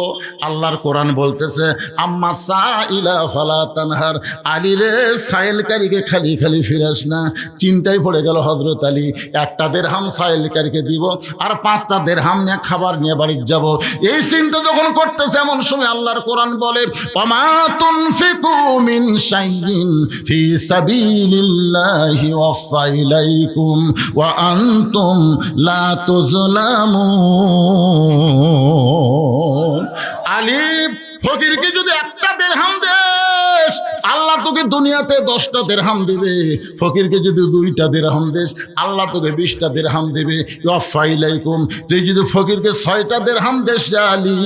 S1: আল্লাহর কোরআন বলতেছে, আম্মা সাইলা ফালা তানহার, আলী রে সাইলকারীকে খালি খালি ফিরাস না। চিন্তায় পড়ে গেল হযরত আলী, 1টা দিরহাম সাইলকারীকে দিব আর 5টা দিরহাম নিয়ে খাবার নিয়ে বাড়ি যাব। এই চিন্তা যখন করতেছে এমন সময় আল্লাহর কোরআন বলে, ওয়ামা তুনফিকু মিন শাইইন ফি সাবিলিল্লাহি ওয়াফা ইলাইকুম ওয়া আনতুম লা তুজলামুন। আলী, ফকিরকে যদি 1টা দিরহাম দেস আল্লাহ তোকে দুনিয়াতে 10টা দিরহাম দিবে, ফকিরকে যদি 2টা দিরহাম দেস আল্লাহ তোকে 20টা দিরহাম দিবে। ওয়াফা ইলাইকুম, তুই যদি ফকিরকে 6টা দিরহাম দেস আলী,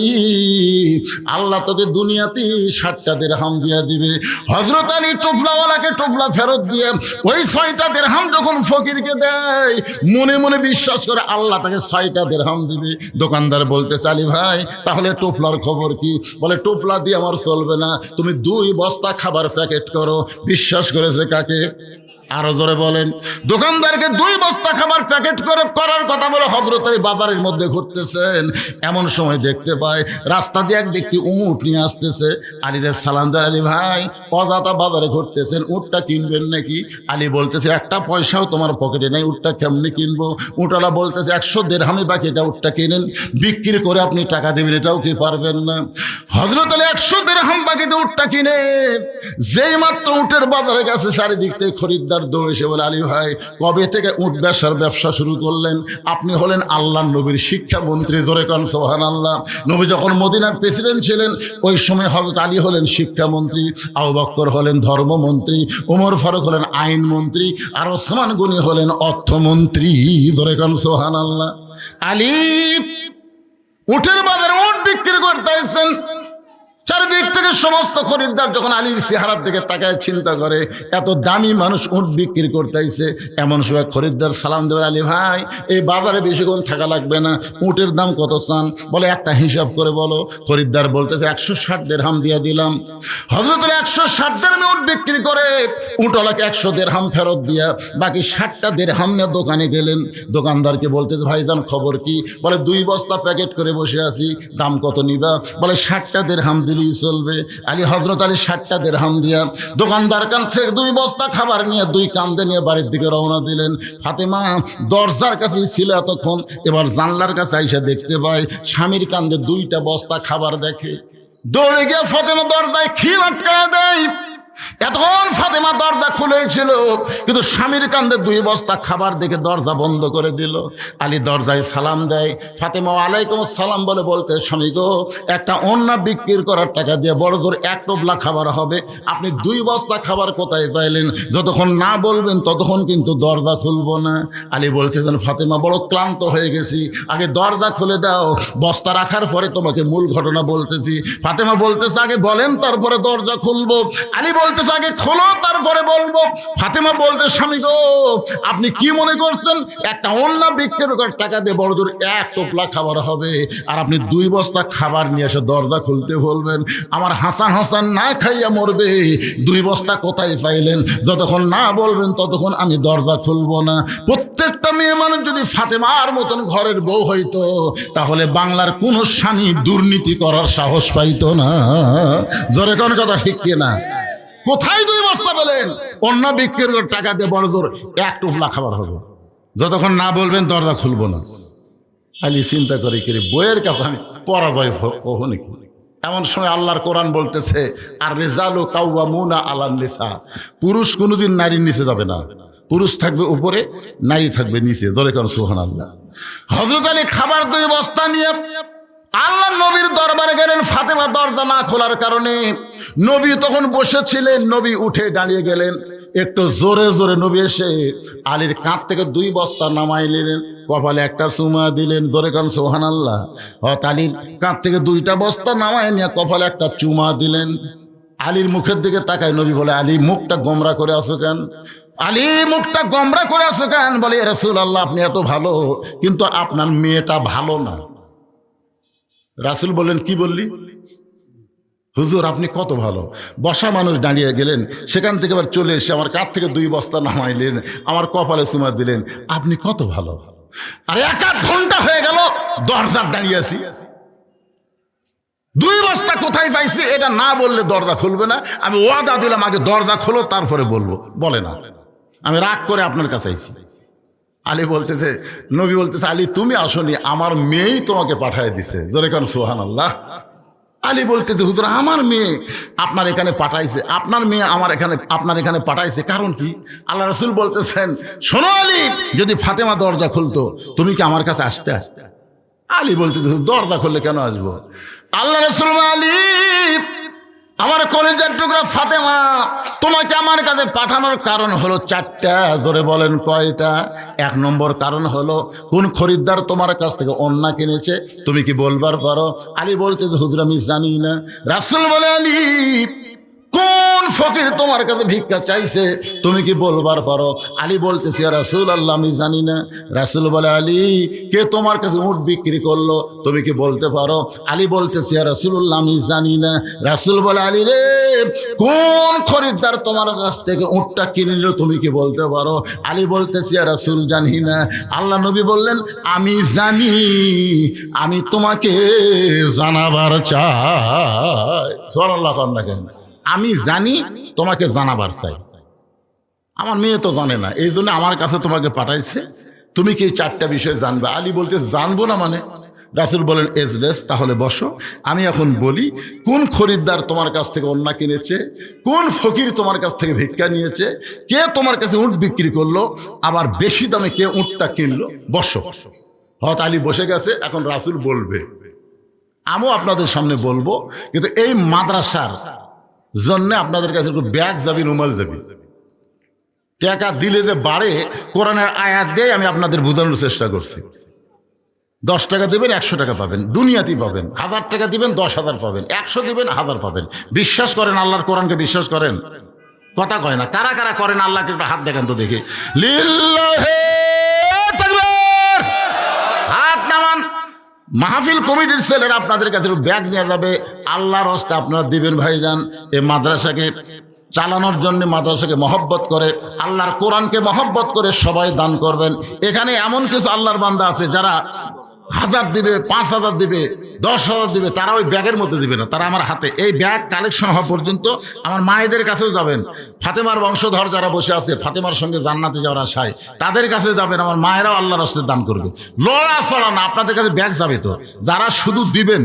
S1: আল্লাহ তোকে দুনিয়াতে 60টা দিরহাম দিয়ে দিবে। হযরত আলী টোপলাওয়ালাকে টোপলা ফেরত দিয়ে ওই 6টা দিরহাম যখন ফকিরকে দেয়, মনে মনে বিশ্বাস করে আল্লাহ তাকে 6টা দিরহাম দিবে। দোকানদার বলতেছে, আলী ভাই তাহলে টোপলার খবর কি? বলে, টোপলা দিয়ে আমার চলবে না, তুমি 2 বস্তা খাবার প্যাকেট করো। বিশ্বাস করেছে কাকে? আরো জোরে বলেন। দোকানদারকে 2 বস্তা খাবার প্যাকেট করে করার কথা বলে হযরত আলী বাজারের মধ্যে ঘুরতেছেন। এমন সময় দেখতে পায় রাস্তা দিয়ে এক ব্যক্তি উট নিয়ে আসতেছে। আলীরে সালাম দেয়, আলী ভাই অজাতা বাজারে ঘুরতেছেন, উটটা কিনবেন নাকি? আলী বলতেছে, একটা পয়সাও তোমার পকেটে নেই, উটটা কেমনি কিনবো? উটওয়ালা বলতেছে, 100 দিরহামই বাকি, এটা উটটা কিনেন, বিক্রি করে আপনি টাকা দেবেন, এটাও কি পারবেন না? হযরত আলী 100 দিরহাম বাকিতে উটটা কিনে যেই মাত্র উটের বাজারে গেছে, চারিদিক থেকে খরিদ্দার দৌড়ে এসে বলে, আলী ভাই কবে থেকে উট ব্যবসা শুরু করলেন? আপনি হলেন আল্লাহর নবীর শিক্ষামন্ত্রী। জোরে কান সুবহানাল্লাহ। নবী যখন মদিনার প্রেসিডেন্ট ছিলেন ওই সময় হযরত আলী হলেন শিক্ষামন্ত্রী, আবু বকর হলেন ধর্মমন্ত্রী, ওমর ফারুক হলেন আইনমন্ত্রী, আর ওসমান গনি হলেন অর্থমন্ত্রী। জোরে কান সুবহানাল্লাহ। আলী উটের বাজারে উট বিক্রি করতেছেন। চারিদিক থেকে সমস্ত খরিদ্দার যখন আলীর চেহারার দিকে তাকায় চিন্তা করে এত দামি মানুষ উট বিক্রি করতেছে। এমন সময় খরিদ্দার সালাম দেবে, আলী ভাই এই বাজারে বেশিক্ষণ থাকা লাগবে না, উটের দাম কত চান? বলে একটা হিসাব করে বলো। খরিদ্দার বলতেছে 160 দিরহাম দিয়ে দিলাম। হযরত আলী 160 দিরহামে উট বিক্রি করে উটওয়ালাকে 100 দিরহাম ফেরত দিয়া বাকি 60টা দিরহাম নিয়ে দোকানে গেলেন। দোকানদারকে বলতেছে, ভাইজান খবর কি? বলে 2 বস্তা প্যাকেট করে বসে আছি, দাম কত নিবা? বলে 60টা দিরহাম দিলেই চলবে। আলী হযরত আলী 60টা দিরহাম দিয়া দোকানদার কাছ থেকে 2 বস্তা খাবার নিয়ে 2 কান্দে নিয়ে বাড়ির দিকে রওনা দিলেন। ফাতেমা দরজার কাছেই ছিল এতক্ষণ, এবার জানলার কাছে আইসা দেখতে পায় স্বামীর কান্দে 2টা বস্তা খাবার দেখে। দৌড়ে গিয়ে ফাতেমা দরজায় খিল আটকায় দেয়। এতক্ষণ ফাতেমা দরজা খুলেছিল, কিন্তু স্বামীর কান্দে 2 বস্তা খাবার দেখে দরজা বন্ধ করে দিল। আলী দরজায় সালাম দেয়। ফাতেমা ওয়ালাইকুম আসসালাম বলে বলতে, স্বামী গো একটা ওন্না বিক্রি করার টাকা দিয়ে বড় জোর 1 টোপলা খাবার হবে, আপনি 2 বস্তা খাবার কোথায় পাইলেন? যতক্ষণ না বলবেন ততক্ষণ কিন্তু দরজা খুলবো না। আলী বলতেছেন, ফাতেমা বড় ক্লান্ত হয়ে গেছি, আগে দরজা খুলে দাও, বস্তা রাখার পরে তোমাকে মূল ঘটনা বলতেছি। ফাতেমা বলতেছে, আগে বলেন তারপরে দরজা খুলবো। আলী বলতেছে, আগে খোলো তারপরে বলবো। ফাতেমা বলতে, স্বামী গো আপনি কি মনে করছেন একটা ওন্না বিক্রি করার টাকা দিয়ে বড় জোর 1 টোপলা খাবার হবে, আর আপনি 2 বস্তা খাবার নিয়ে এসে দরজা খুলতে বলবেন? আমার হাসান না খাইয়া মরবে, 2 বস্তা কোথায় পাইলেন? যতক্ষণ না বলবেন ততক্ষণ আমি দরজা খুলবো না। প্রত্যেকটা মেয়ে মানুষ যদি ফাতেমার মতন ঘরের বউ হইতো তাহলে বাংলার কোন স্বামী দুর্নীতি করার সাহস পাইতো না। জোরে কোন কথা ঠিক কিনা? কোথায় 2 বস্তা পেলেন? অন্য বিক্রির টাকা দিয়ে বড় জোর 1 টোপলা খাবার হবে, যতক্ষণ না বলবেন দরজা খুলবো না। আলী চিন্তা করে কি বইয়ের কাছে আমি পরাজয় হবো নাকি? এমন সময় আল্লাহর কোরআন বলতেছে, আর রিজালু কাওয়ামুনা আলান নিসা, পুরুষ কোনোদিন নারীর নিচে যাবে না, পুরুষ থাকবে উপরে, নারী থাকবে নিচে। ধরে কোন সুবহানাল্লাহ। হযরত আলী খাবার 2 বস্তা নিয়ে আল্লাহ নবীর দরবারে গেলেন। ফাতেমা দরজা না খোলার কারণে নবী তখন বসেছিলেন, নবী উঠে দাঁড়িয়ে গেলেন। একটু জোরে জোরে নবী এসে আলীর কাঁধ থেকে 2 বস্তা নামাই নিলেন, কপালে একটা চুমা দিলেন। ধরে কান সুবহানাল্লাহ। আলীর কাঁধ থেকে 2টা বস্তা নামাই নিয়ে কপালে একটা চুমা দিলেন। আলীর মুখের দিকে তাকায় নবী বলে, আলী মুখটা গোমরা করে আছো কেন? আলী মুখটা গোমরা করে আছো কেন? বলে, ইয়া রাসূলুল্লাহ আপনি এত ভালো, কিন্তু আপনার মেয়েটা ভালো না। রাসূল বললেন, কি বললি? হুজুর আপনি কত ভালো। বসা মানুষ দাঁড়িয়ে গেলেন, সেখান থেকে আবার চলে এসে আমার কাঁধ থেকে 2 বস্তা নামাইলেন, আমার কপালে চুমা দিলেন, আপনি কত ভালো। আর 1 ঘন্টা হয়ে গেল দরজার দাঁড়িয়ে আছি, 2 বস্তা কোথায় পাইছি এটা না বললে দরজা খুলবে না। আমি ওয়াদা দিলাম আগে দরজা খোলো তারপরে বলবো। বলে না, আমি রাগ করে আপনার কাছে আইছি। আলী বলতেছে, নবী বলতেছে, আলী তুমি আসনি, আমার মেয়েই তোমাকে পাঠিয়ে দিছে। জোরে কান সুবহানাল্লাহ। আলী বলতেছে, হুজুর আমার মেয়ে আপনার এখানে পাঠাইছে, আপনার মেয়ে আপনার এখানে পাঠাইছে, কারণ কি? আল্লাহ রাসূল বলতেছেন, শোনো আলী, যদি ফাতেমা দরজা খুলতো তুমি কি আমার কাছে আসতে? আলী বলতেছে, দরজা খুললে কেন আসবো? আল্লাহ রাসূল, আলী আমার কলিজার টুকরা ফাতেমা তোমাকে আমার কাছে পাঠানোর কারণ হলো 4টা। জোরে বলেন কয়টা? 1 নম্বর কারণ হলো কোন খরিদ্দার তোমার কাছ থেকে ওন্না কিনেছে, তুমি কি বলবার পারো? আলী বলতে, হুজুর আমি জানি না। রাসূল বলে, আলী কোন ফকির তোমার কাছে ভিক্ষা চাইছে, তুমি কি বলবার পারো? আলী বলতেছে ইয়া রাসূলুল্লাহ আমি জানি না। রাসূল বলে আলী কে তোমার কাছে উট বিক্রি করলো তুমি কি বলতে পারো? আলী বলতেছে ইয়া রাসূলুল্লাহ আমি জানি না। রাসূল বলে আলী রে কোন খরিদ্দার তোমার কাছ থেকে উটটা কিনে নিল তুমি কি বলতে পারো? আলী বলতেছে ইয়া রাসূল জানি না। আল্লাহ নবী বললেন আমি জানি, আমি তোমাকে জানাবার চাই। সুবহানাল্লাহ। আমি জানি তোমাকে জানাবার চাই। আমার মেয়ে তো জানে না, এই জন্য আমার কাছে তোমাকে পাঠাইছে, তুমি কি এই 4টা বিষয় জানবে? আলী বলতে জানবো না মানে? রাসূল বলেন এজলেস, তাহলে বসো, আমি এখন বলি কোন খরিদ্দার তোমার কাছ থেকে অন্য কিনেছে, কোন ফকির তোমার কাছ থেকে ভিক্ষা নিয়েছে, কে তোমার কাছে উট বিক্রি করলো, আবার বেশি দামে কে উটটা কিনলো। বসো। হযরত আলী বসে গেছে, এখন রাসূল বলবে, আমিও আপনাদের সামনে বলবো, কিন্তু এই মাদ্রাসার জন্য আপনাদের কাছে একটু ব্যাগ যাবি, রুমাল যাবি। টাকা দিলে যে বাড়ে কোরআনের আয়াত দিয়ে আমি আপনাদের বোঝানোর চেষ্টা করছি। 10 টাকা দিবেন 100 টাকা পাবেন, দুনিয়াতেই পাবেন। 1000 টাকা দিবেন 10,000 পাবেন, 100 দিবেন 1000 পাবেন। বিশ্বাস করেন আল্লাহর কোরআনকে? বিশ্বাস করেন? কথা কয় না। কারা কারা করেন আল্লাহকে একটু হাত দেখান তো দেখি। লিল্লাহি তাকবীর। হাত নামান। মাহফিল কমিটির ছেলেরা আপনাদের কাছে ব্যাগ নিয়ে যাবে, আল্লাহর রাস্তায় আপনারা দিবেন ভাইজান। এই মাদ্রাসাকে চালানোর জন্য, মাদ্রাসাকে মহব্বত করে, আল্লাহর কোরআনকে মহব্বত করে সবাই দান করবেন। এখানে এমন কিছু আল্লাহর বান্দা আছে যারা 1000 দিবে, 5000 দিবে, 10,000 দিবে, তারা ওই ব্যাগের মধ্যে দিবে না, তারা আমার হাতে। এই ব্যাগ কালেকশন হওয়া পর্যন্ত আমার মায়েদের কাছেও যাবেন। ফাতেমার বংশধর যারা বসে আছে, ফাতেমার সঙ্গে জান্নাতে যাওয়ার আশায়, তাদের কাছে যাবেন। আমার মায়েরাও আল্লাহর রাস্তায় দান করবে। লড়া চড়া না, আপনাদের কাছে ব্যাগ যাবে তো। যারা শুধু দিবেন,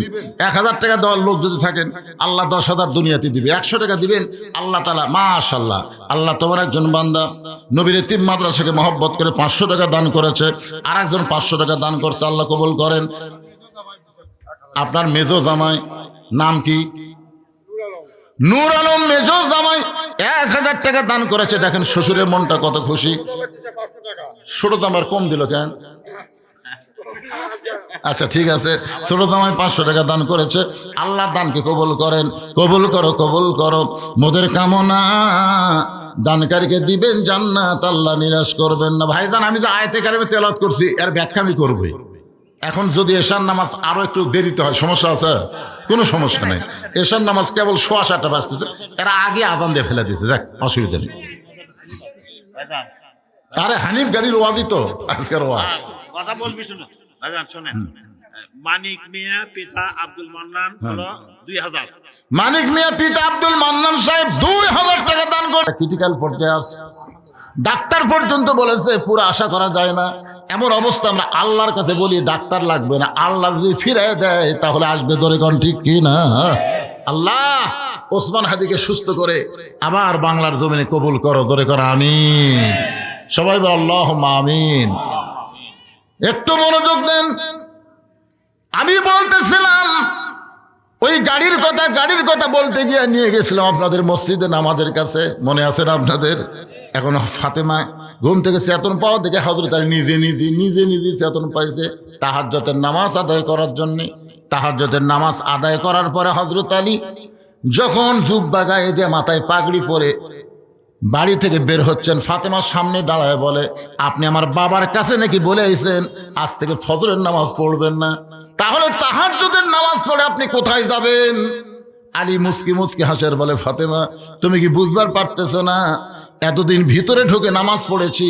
S1: 1000 টাকা দেওয়ার লোক যদি থাকেন, আল্লাহ 10,000 দুনিয়াতে দিবে। 100 টাকা দিবেন, আল্লাহ তাআলা মাশাআল্লাহ, আল্লাহ তোমার একজন বান্দা নবীর এতিম মাদ্রাসাকে মহব্বত করে 500 টাকা দান করেছে, আর একজন 500 টাকা দান করছে, আল্লাহ কবুল করেন। আপনার মেজো জামাই নাম কি? নূর আলম। মেজো জামাই 1000 টাকা দান করেছে। দেখেন শ্বশুরের মনটা কত খুশি। ছোট জামাই কম দিল কেন? আচ্ছা ঠিক আছে, ছোট জামাই 500 টাকা দান করেছে। আল্লাহ দানকে কবুল করেন, কবুল করো, কবুল করো। মোদের কামনা দানকারীকে দিবেন জান্নাত, আল্লাহ নিরাশ করবেন না। ভাইজান আমি যে আয়াতে কারিমে তেলাওয়াত করছি এর ব্যাখ্যা আমি করবই। এখন যদি এশার নামাজ আরো একটু দেরিতে হয়, সমস্যা আছে? কোনো সমস্যা নেই। এশার নামাজ কেবল 7:15 বাজতেছে, এরা আগে আজান দিয়ে ফেলে দিতে, দেখ অসুবিধা নেই। আরে হানিফ গাড়ির ওয়াজই তো আজকের ওয়াজ।
S2: কথা বলবি, শুনো ভাইজান, শোনেন। মানিক মিয়া পিতা আব্দুল মান্নান হলো 2000।
S1: মানিক মিয়া পিতা আব্দুল মান্নান সাহেব 2000 টাকা দান করে। ক্রিটিক্যাল পর্যায়ে আছে, ডাক্তার পর্যন্ত বলেছে পুরো আশা করা যায় না। এমন অবস্থা আমরা আল্লাহর কাছে বলি ডাক্তার লাগবে না, আল্লাহ যদি ফিরিয়ে দেয় তাহলে আসবে। ধরে কোন ঠিক কি না? আল্লাহ ওসমান হাদিকে সুস্থ করে আবার বাংলার জমিনে কবুল করো। ধরে করো আমিন। সবাই বল আল্লাহুম্মা আমিন। একটু মনোযোগ দেন। আমি বলতেছিলাম ওই গাড়ির কথা বলতে গিয়ে নিয়ে গেছিলাম আপনাদের মসজিদে নামাজের কাছে, মনে আছে না আপনাদের? এখন ফাতেমা ঘুম থেকে চেতন পাওয়া দেখে হযরত আলী নিজে চেতন পাইছে তাহাজ্জুদের নামাজ আদায় করার জন্যে। তাহাজ্জুদের নামাজ আদায় করার পরে হযরত আলী যখন জুব্বা গায়ে দিয়ে মাথায় পাগড়ি পরে বাড়ি থেকে বের হচ্ছেন, ফাতেমার সামনে দাঁড়ায় বলে, আপনি আমার বাবার কাছে নাকি বলে আইছেন আজ থেকে ফজরের নামাজ পড়বেন না, তাহলে তাহাজ্জুদের নামাজ পড়ে আপনি কোথায় যাবেন? আলী মুস্কি মুস্কি হাসের বলে, ফাতেমা তুমি কি বুঝবার পারতেছো না? এতদিন ভিতরে ঢুকে নামাজ পড়েছি,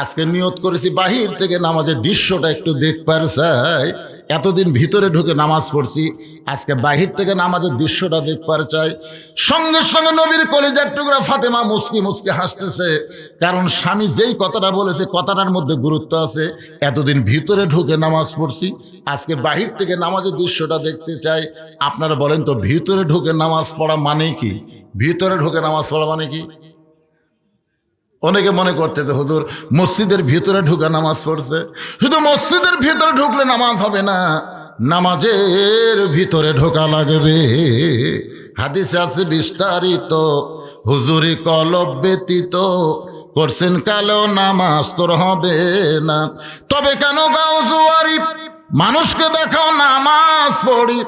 S1: আজকে নিয়ত করেছি বাহির থেকে নামাজের দৃশ্যটা একটু দেখবার চাই। এতদিন ভিতরে ঢুকে নামাজ পড়ছি, আজকে বাহির থেকে নামাজের দৃশ্যটা দেখবার চাই। সঙ্গে সঙ্গে নবীর কলিজার টুকরা ফাতেমা মুস্কি মুস্কি হাসতেছে, কারণ স্বামী যেই কথাটা বলেছে কথাটার মধ্যে গুরুত্ব আছে। এতদিন ভিতরে ঢুকে নামাজ পড়ছি, আজকে বাহির থেকে নামাজের দৃশ্যটা দেখতে চাই। আপনারা বলেন তো ভিতরে ঢুকে নামাজ পড়া মানে কি? ভিতরে ঢুকে নামাজ পড়া মানে কি? অনেকে মনে করতেছে হুজুর মসজিদের ভিতরে ঢুকে নামাজ পড়ছে। শুধু মসজিদের ভিতরে ঢুকলে নামাজ হবে না, নামাজের ভিতরে ঢোকা লাগবে। হাদিসে আছে বিস্তারিত, হুজুরি কলব ব্যতীত করছেন কালো নামাজ তোর হবে না। তবে কেন গাও জুয়ারি মানুষকে দেখাও নামাজ পড়ি,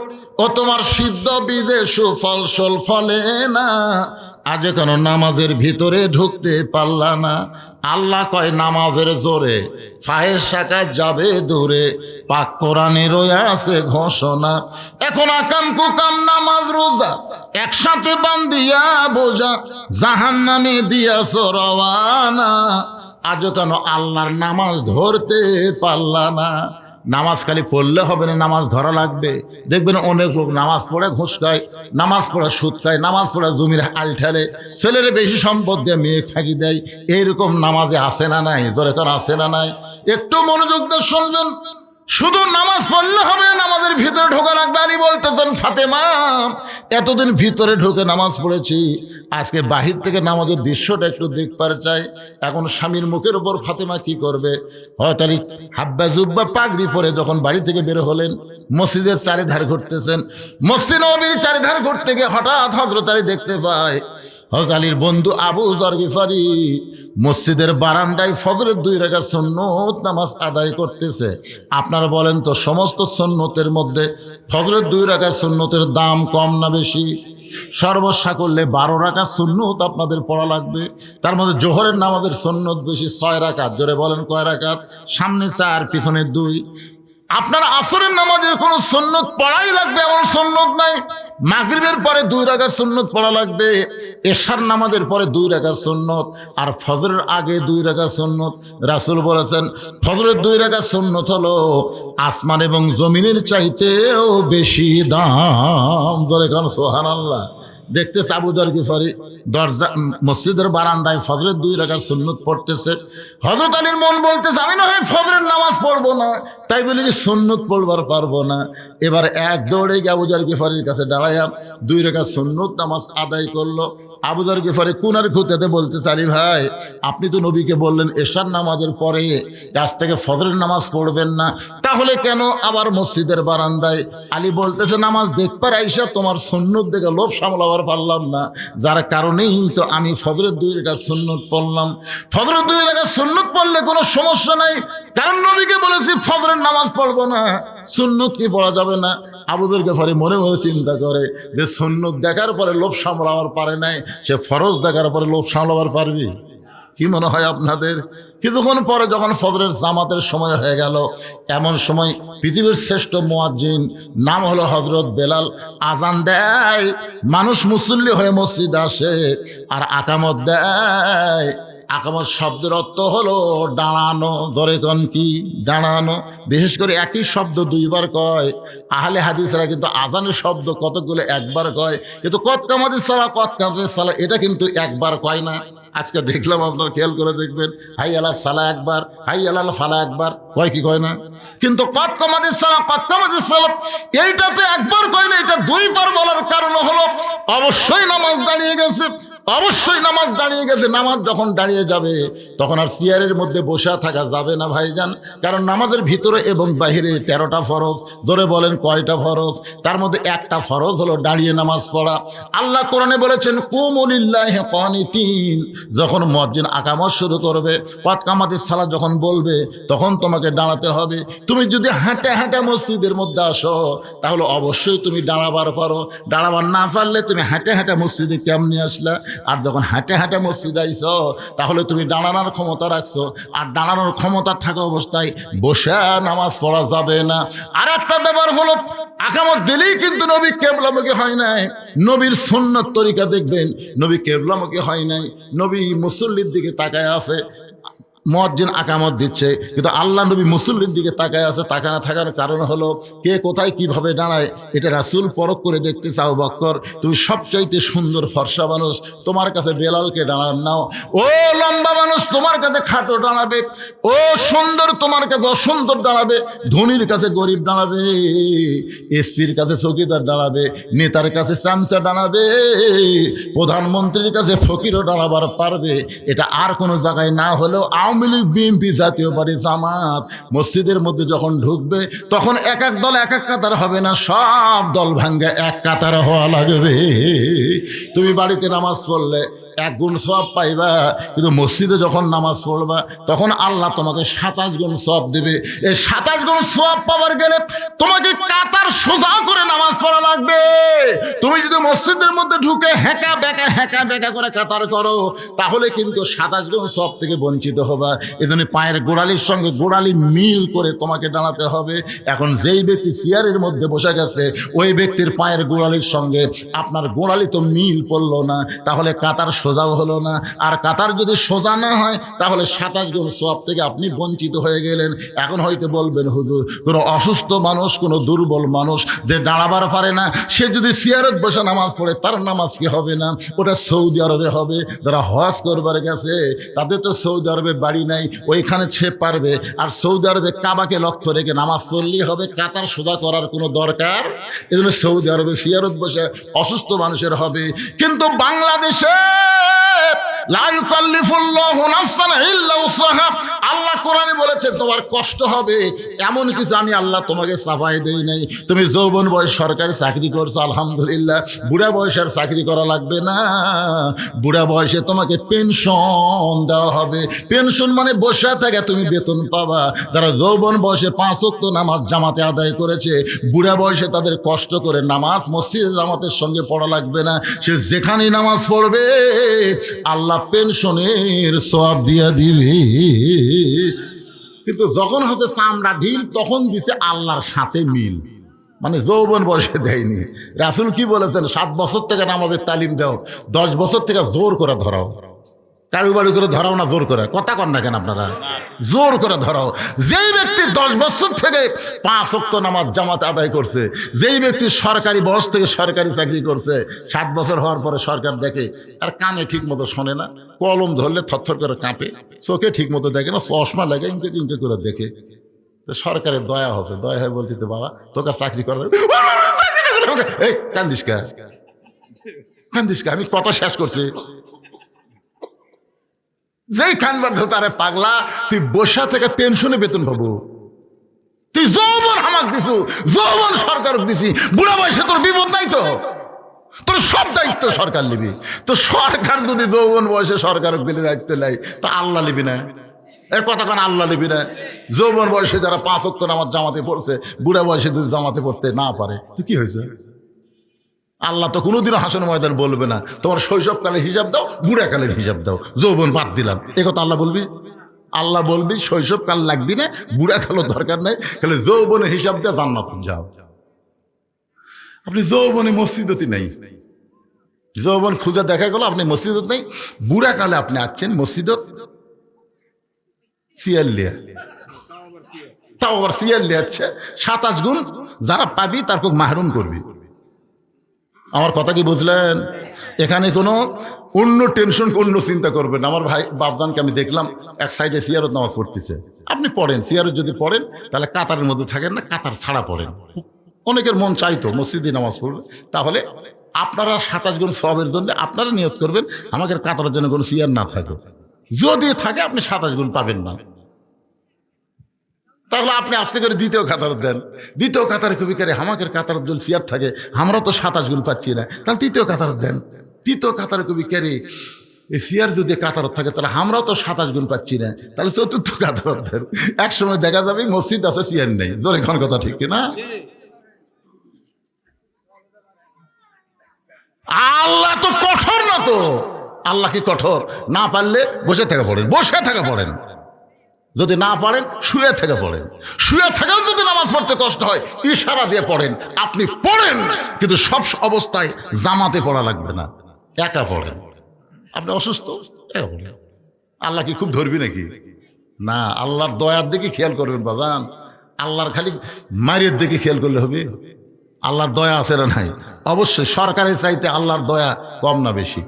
S1: ও তোমার সিদ্ধ বীজে সুফল ফলে না। আজ কেন নামাজের ভিতরে ঢুকতে পারলা না? আল্লাহ কয় নামাজের জোরে ফাহেশা কাজ যাবে দূরে, পাক কোরআনে রয়ে আছে ঘোষণা। এখন আকাম কুকাম নামাজ রোজা একসাথে বান্ধিয়া বোঝা, জাহান্নামে দিয়াছ রওয়ানা। আজ কেন আল্লাহর নামাজ ধরতে পারলা না? নামাজ খালি পড়লে হবে না, নামাজ ধরা লাগবে। দেখবেন অনেক লোক নামাজ পড়ে ঘুষ খায়, নামাজ পড়ে সুদ খায়, নামাজ পড়ে জমির আল ঠেলে, ছেলের বেশি সম্পদ দিয়ে মেয়ে ফাঁকি দেয়। এইরকম নামাজে আসে না নাই? ধরে কার আসে না নাই? একটু মনোযোগ দিয়ে শুনবেন। শুধু নামাজ পড়লে হবে, নামাজের ভিতরে ঢোকা লাগবে। আলী বলতেছেন, ফাতেমা এতদিন ভিতরে ঢুকে নামাজ পড়েছি, আজকে বাহির থেকে নামাজের দৃশ্যটা একটু দেখবার চাই। এখন স্বামীর মুখের উপর ফাতেমা কি করবে? হয়তো আলী হাব্বা জুব্বা পাগড়ি পরে যখন বাড়ি থেকে বের হলেন, মসজিদের চারিধার ঘুরতেছেন। মসজিদ নববীর চারিধার ঘুরতে গিয়ে হঠাৎ হযরত আলী দেখতে পায় হযরত আলীর বন্ধু আবু যর গিফারি মসজিদের বারান্দায় ফজরের 2 রাকাত সুন্নত নামাজ আদায় করতেছে। আপনারা বলেন তো, সমস্ত সুন্নতের মধ্যে ফজরের 2 রাকাত সুন্নতের দাম কম না বেশি? সর্বস্বা করলে 12 রাকাত সুন্নত আপনাদের পড়া লাগবে। তার মধ্যে জোহরের নামাজের সুন্নত বেশি, 6 রাকাত। জোরে বলেন কয় রাকাত? সামনে 4, পিছনে 2। আপনার আসরের নামাজের কোনো সুন্নত পড়াই লাগবে এমন সুন্নত নাই। মাগরিবের পরে 2 রাকাত সুন্নত পড়া লাগবে, এশার নামাজের পরে 2 রাকাত সুন্নত, আর ফজরের আগে 2 রাকাত সুন্নত। রাসূল বলেছেন ফজরের 2 রাকাত সুন্নত হলো আসমান এবং জমিনের চাইতেও বেশি দাম। ধরে কারণ সুবহানাল্লাহ। দেখতেছে আবু যর গিফারি দরজা মসজিদের বারান্দায় ফজরের 2 রাকাত সুন্নত পড়তেছে। হযরত আলীর মন বলতেছে, আমি না হয় ফজরের নামাজ পড়বো না, তাই বলে কি সুন্নত পড়বার পারবো না? এবার এক দৌড়ে গিয়ে আবু যর গিফারির কাছে দাঁড়াইয়া 2 রাকাত সুন্নত নামাজ আদায় করলো। আবু যর গিফারি কুনার খুঁতেতে বলতেছে, আলী ভাই আপনি তো নবীকে বললেন এশার নামাজের পরে আজ থেকে ফজরের নামাজ পড়বেন না, তাহলে কেন আবার মসজিদের বারান্দায়? আলী বলতেছে, নামাজ দেখবার আইসা তোমার সুন্নত দেখে লোভ সামলাবার পারলাম না, যার কারণেই তো আমি ফজরের 2 রাকাত সুন্নত পড়লাম। ফজরের 2 রাকাত সুন্নত পড়লে কোনো সমস্যা নাই, কারণ নবীকে বলেছি ফজরের নামাজ পড়বো না, সুন্নত কি পড়া যাবে না? আবু যর গিফারি মনে মনে চিন্তা করে যে সুন্নত দেখার পরে লোভ সামলাবার পারে নাই, সে ফরজ দেখার পরে লোভ সামলাবার পারবি? কি মনে হয় আপনাদের? কিছুক্ষণ পরে যখন ফজরের জামাতের সময় হয়ে গেল, এমন সময় পৃথিবীর শ্রেষ্ঠ মুয়াজ্জিন নাম হলো হযরত বেলাল আজান দেয়, মানুষ মুসল্লি হয়ে মসজিদ আসে আর আকামত দেয়। আকামত শব্দের অর্থ হলো দাঁড়ানো। ধরে কন কি? দাঁড়ানো। বিশেষ করে একই শব্দ 2 বার কয়। আহলে হাদিসরা কিন্তু আজানের শব্দ কতগুলো একবার কয়, কিন্তু কত কামাতিস সালাহ, কত কামাতিস সালাহ এটা কিন্তু একবার কয় না। আজকে দেখলাম, আপনার খেয়াল করে দেখবেন, হাই আলাল সালাহ একবার, হাই আলাল ফালাহ একবার কয়, কি কয় না? কিন্তু কত কামাতিস সালাহ, কত কামাতিস সালাহ এইটা তো একবার কয় না, এটা 2 বার বলার কারণ হলো অবশ্যই নামাজ দাঁড়িয়ে গেছে, অবশ্যই নামাজ দাঁড়িয়ে গেছে। নামাজ যখন দাঁড়িয়ে যাবে তখন আর চেয়ারের মধ্যে বসে থাকা যাবে না ভাইজান, কারণ নামাজের ভিতরে এবং বাহিরে 13টা ফরজ। ধরে বলেন কয়টা ফরজ? তার মধ্যে একটা ফরজ হলো দাঁড়িয়ে নামাজ পড়া। আল্লাহ কোরআনে বলেছেন কুমু লিল্লাহি কানিতিন। যখন মুয়াজ্জিন আকামত শুরু করবে, ওয়াত কামাতিস সালাত যখন বলবে, তখন তোমাকে দাঁড়াতে হবে। তুমি যদি হাঁটা হাঁটা মসজিদের মধ্যে আসো তাহলে অবশ্যই তুমি দাঁড়াবার পারো, দাঁড়াবার না পারলে তুমি হাঁটা হাঁটা মসজিদে কেমনি আসলা? আর যখন হাঁটে হাঁটে মসজিদে আইছো তাহলে তুমি দাঁড়ানোর ক্ষমতা রাখছো, আর দাঁড়ানোর ক্ষমতা থাকা অবস্থায় বসে নামাজ পড়া যাবে না। আর একটা ব্যাপার হলো, আকামত দিলেই কিন্তু নবী কেবলামুখী হয় নাই। নবীর সুন্নত তরিকা দেখবেন, নবী কেবলামুখী হয় নাই, নবী মুসল্লির দিকে তাকায় আছে। মুয়াজ্জিন আকামত দিচ্ছে কিন্তু আল্লাহ নবী মুসল্লির দিকে তাকায় আছে। তাকানো থাকার কারণ হলো কে কোথায় কিভাবে দাঁড়ায় এটা রাসূল পরখ করে দেখতে চাও। বকর তুমি সবচাইতে সুন্দর ফর্সা মানুষ, তোমার কাছে বেলালকে দাঁড়ান নাও। ও লম্বা মানুষ, তোমার কাছে খাটো দাঁড়াবে। ও সুন্দর, তোমার কাছে অসুন্দর দাঁড়াবে। ধনীর কাছে গরিব দাঁড়াবে, এসপির কাছে চৌকিদার দাঁড়াবে, নেতার কাছে চামচা দাঁড়াবে, প্রধানমন্ত্রীর কাছে ফকিরও দাঁড়াবার পারবে। এটা আর কোনো জায়গায় না হলেও আওয়ামী লীগ, বিএনপি, জাতীয় পার্টি, জামাত মসজিদের মধ্যে যখন ঢুকবে তখন এক এক দল এক এক কাতার হবে না, সব দল ভাঙ্গে এক কাতার হওয়া লাগবে। তুমি বাড়িতে নামাজ পড়লে 1 গুণ সওয়াব পাইবা, কিন্তু মসজিদে যখন নামাজ পড়বা তখন আল্লাহ তোমাকে 27 গুণ সওয়াব দেবে। এই 27 গুণ সওয়াব পাওয়ার গেলে তোমাকে কাতার সোজা করে নামাজ পড়া লাগবে। তুমি যদি মসজিদের মধ্যে ঢুকে হ্যাঁকা বেঁকা করে কাতার করো, তাহলে কিন্তু 27 গুণ সওয়াব থেকে বঞ্চিত হবা। এজন্য পায়ের গোড়ালির সঙ্গে গোড়ালি মিল করে তোমাকে দাঁড়াতে হবে। এখন যেই ব্যক্তি চেয়ারের মধ্যে বসে গেছে, ওই ব্যক্তির পায়ের গোড়ালির সঙ্গে আপনার গোড়ালি তো মিল পড়লো না, তাহলে কাতার সোজাও হলো না। আর কাতার যদি সোজা না হয় তাহলে 27 গুণ সওয়াব থেকে আপনি বঞ্চিত হয়ে গেলেন। এখন হয়তো বলবেন, হুজুর কোনো অসুস্থ মানুষ, কোনো দুর্বল মানুষ যে দাঁড়াবার পারে না, সে যদি চেয়ারত বসে নামাজ পড়ে তার নামাজ কি হবে না? ওটা সৌদি আরবে হবে। যারা হজ করবার গেছে তাদের তো সৌদি আরবে বাড়ি নাই, ওইখানে সে পারবে। আর সৌদি আরবে কাবাকে লক্ষ্য রেখে নামাজ পড়লেই হবে, কাতার সোজা করার কোনো দরকার। এই জন্য সৌদি আরবে চেয়ারত বসে অসুস্থ মানুষের হবে। কিন্তু বাংলাদেশে লা ইউকাল্লিফুল্লাহু নাফসান ইল্লা উসআহা, আল্লাহ কোরআনে বলেছে তোমার কষ্ট হবে, এমন কিছু আমি আল্লাহ তোমাকে চাপাই দেই নাই। তুমি যৌবন বয়স সরকারি চাকরি করছো, আলহামদুলিল্লাহ। বুড়া বয়সের চাকরি করা লাগবে না। বুড়া বয়সে তোমাকে পেনশন দেওয়া হবে। পেনশন মানে বসে থেকে তুমি বেতন পাবা। যারা যৌবন বয়সে 5 ওয়াক্ত নামাজ জামাতে আদায় করেছে, বুড়া বয়সে তাদের কষ্ট করে নামাজ মসজিদে জামাতের সঙ্গে পড়া লাগবে না। সে যেখানেই নামাজ পড়বে আল্লাহ পেনশনের সওয়াব দিয়া দিবে। কিন্তু যখন হচ্ছে চামড়া ঢিল, তখন দিছে আল্লাহর সাথে মিল, মানে যৌবন বয়সে দেয়নি। রাসূল কি বলেছেন? 7 বছর থেকে নামাজের তালিম দাও, 10 বছর থেকে জোর করে ধরাও। কারুবাড়ি করে ধরাও না, জোর করে। কথা কন না কেন আপনারা? জোর করে ধরাও। যেই ব্যক্তি 10 বছর থেকে 5 ওয়াক্ত নামাজ জামাতে আদায় করছে, যেই ব্যক্তি সরকারি বয়স থেকে সরকারি চাকরি করছে, 7 বছর হওয়ার পরে সরকার দেখে আর কানে ঠিক মতো শোনে না, কলম ধরলে থরথর করে কাঁপে, চোখে ঠিক মতো দেখে না, চশমা লাগে ইনকে করে দেখে, তো সরকারের দয়া হচ্ছে। দয়া হয় বলতে, বাবা তোকে আর চাকরি করার, এই কান্দিস কা, আমি কথা শেষ করছি। যেই কানবার ধরে, পাগলা তুই বসা থেকে পেনশনে বেতন পাবো, তুই যৌবন হামাক দিছু, যৌবন সরকার দিছি, বুড়া বয়সে তোর বিপদ নাই তো? তোর সব দায়িত্ব সরকার নিবি। তো সরকার যদি যৌবন বয়সে সরকার দিলে দায়িত্ব নেয়, তা আল্লাহ নিবি না? এর কথা কেন আল্লাহ নিবি না? যৌবন বয়সে যারা 5 ওয়াক্ত নামাজ জামাতে পড়ছে, বুড়া বয়সে যদি জামাতে পড়তে না পারে, তো কি হয়েছে? আল্লাহ তো কোনোদিনও হাসন ময়দান বলবে না তোমার শৈশবকালের হিসাব দাও, বুড়াকালের হিসাব দাও, যৌবন বাদ দিলাম। এ কথা আল্লাহ বলবি? আল্লাহ বলবি শৈশবকাল লাগবি না, বুড়াকালও দরকার নেই, তাহলে যৌবনের হিসাব দিয়ে জান্নাতে যাও। আপনি যৌবনে মসজিদতি নেই, যৌবন খুঁজে দেখা গেল আপনি মসজিদত নেই, বুড়াকালে আপনি আসছেন মসজিদত, সিয়াল লিয়া, তাও আবার সিয়াল লিয়াচ্ছে। 27 গুণ যারা পাবি তার খুব মাহরুম করবি। আমার কথা কি বুঝলেন? এখানে কোনো অন্য টেনশন, অন্য চিন্তা করবেন না। আমার ভাই বাপজানকে আমি দেখলাম এক সাইডে সিয়ারত নামাজ পড়তেছে। আপনি পড়েন, সিয়ারত যদি পড়েন তাহলে কাতারের মধ্যে থাকেন না, কাতার ছাড়া পড়েন। অনেকের মন চাইতো মসজিদে নামাজ পড়বে, তাহলে আপনারা 27 গুণ সওয়াবের জন্য আপনারা নিয়ত করবেন আমাদের কাতারের জন্য কোনো সিয়ার না থাকে। যদি থাকে আপনি 27 গুণ পাবেন না, তাহলে আপনি আস্তে করে দ্বিতীয় কাতার দেন। দ্বিতীয় কাতারে কবি করে আমাদের কাতার যদি সিয়ার থাকে, আমরা তো 27 গুণ পাচ্ছি না, তাহলে তৃতীয় কাতার দেন। তৃতীয় কাতারে কবি করে এই সিয়ার যদি কাতারত থাকে তাহলে আমরাও তো 27 গুণ পাচ্ছি না, তাহলে চতুর্থ কাতারত দেন। এক সময় দেখা যাবে মসজিদ আছে, সিয়ার নেই। জোরে কোন কথা ঠিক কিনা? আল্লাহ তো কঠোর না তো? আল্লাহ কি কঠোর? না পারলে বসে থাকা পড়েন, বসে থাকা পড়েন। যদি না পারেন শুয়ে থেকে পড়েন, শুয়ে থেকেও যদি নামাজ পড়তে কষ্ট হয় ইশারা দিয়ে পড়েন। আপনি পড়েন, কিন্তু সব অবস্থায় জামাতে পড়া লাগবে না, একা পড়েন। আপনি অসুস্থ, একা পড়েন। আল্লাহ কি খুব ধরবি নাকি? না, আল্লাহর দয়ার দিকে খেয়াল করবেন বাজান। আল্লাহর খালি মায়ের দিকে খেয়াল করলে হবে? আল্লাহর দয়া আছে না নাই? অবশ্যই সরকারের চাইতে আল্লাহর দয়া কম না বেশি?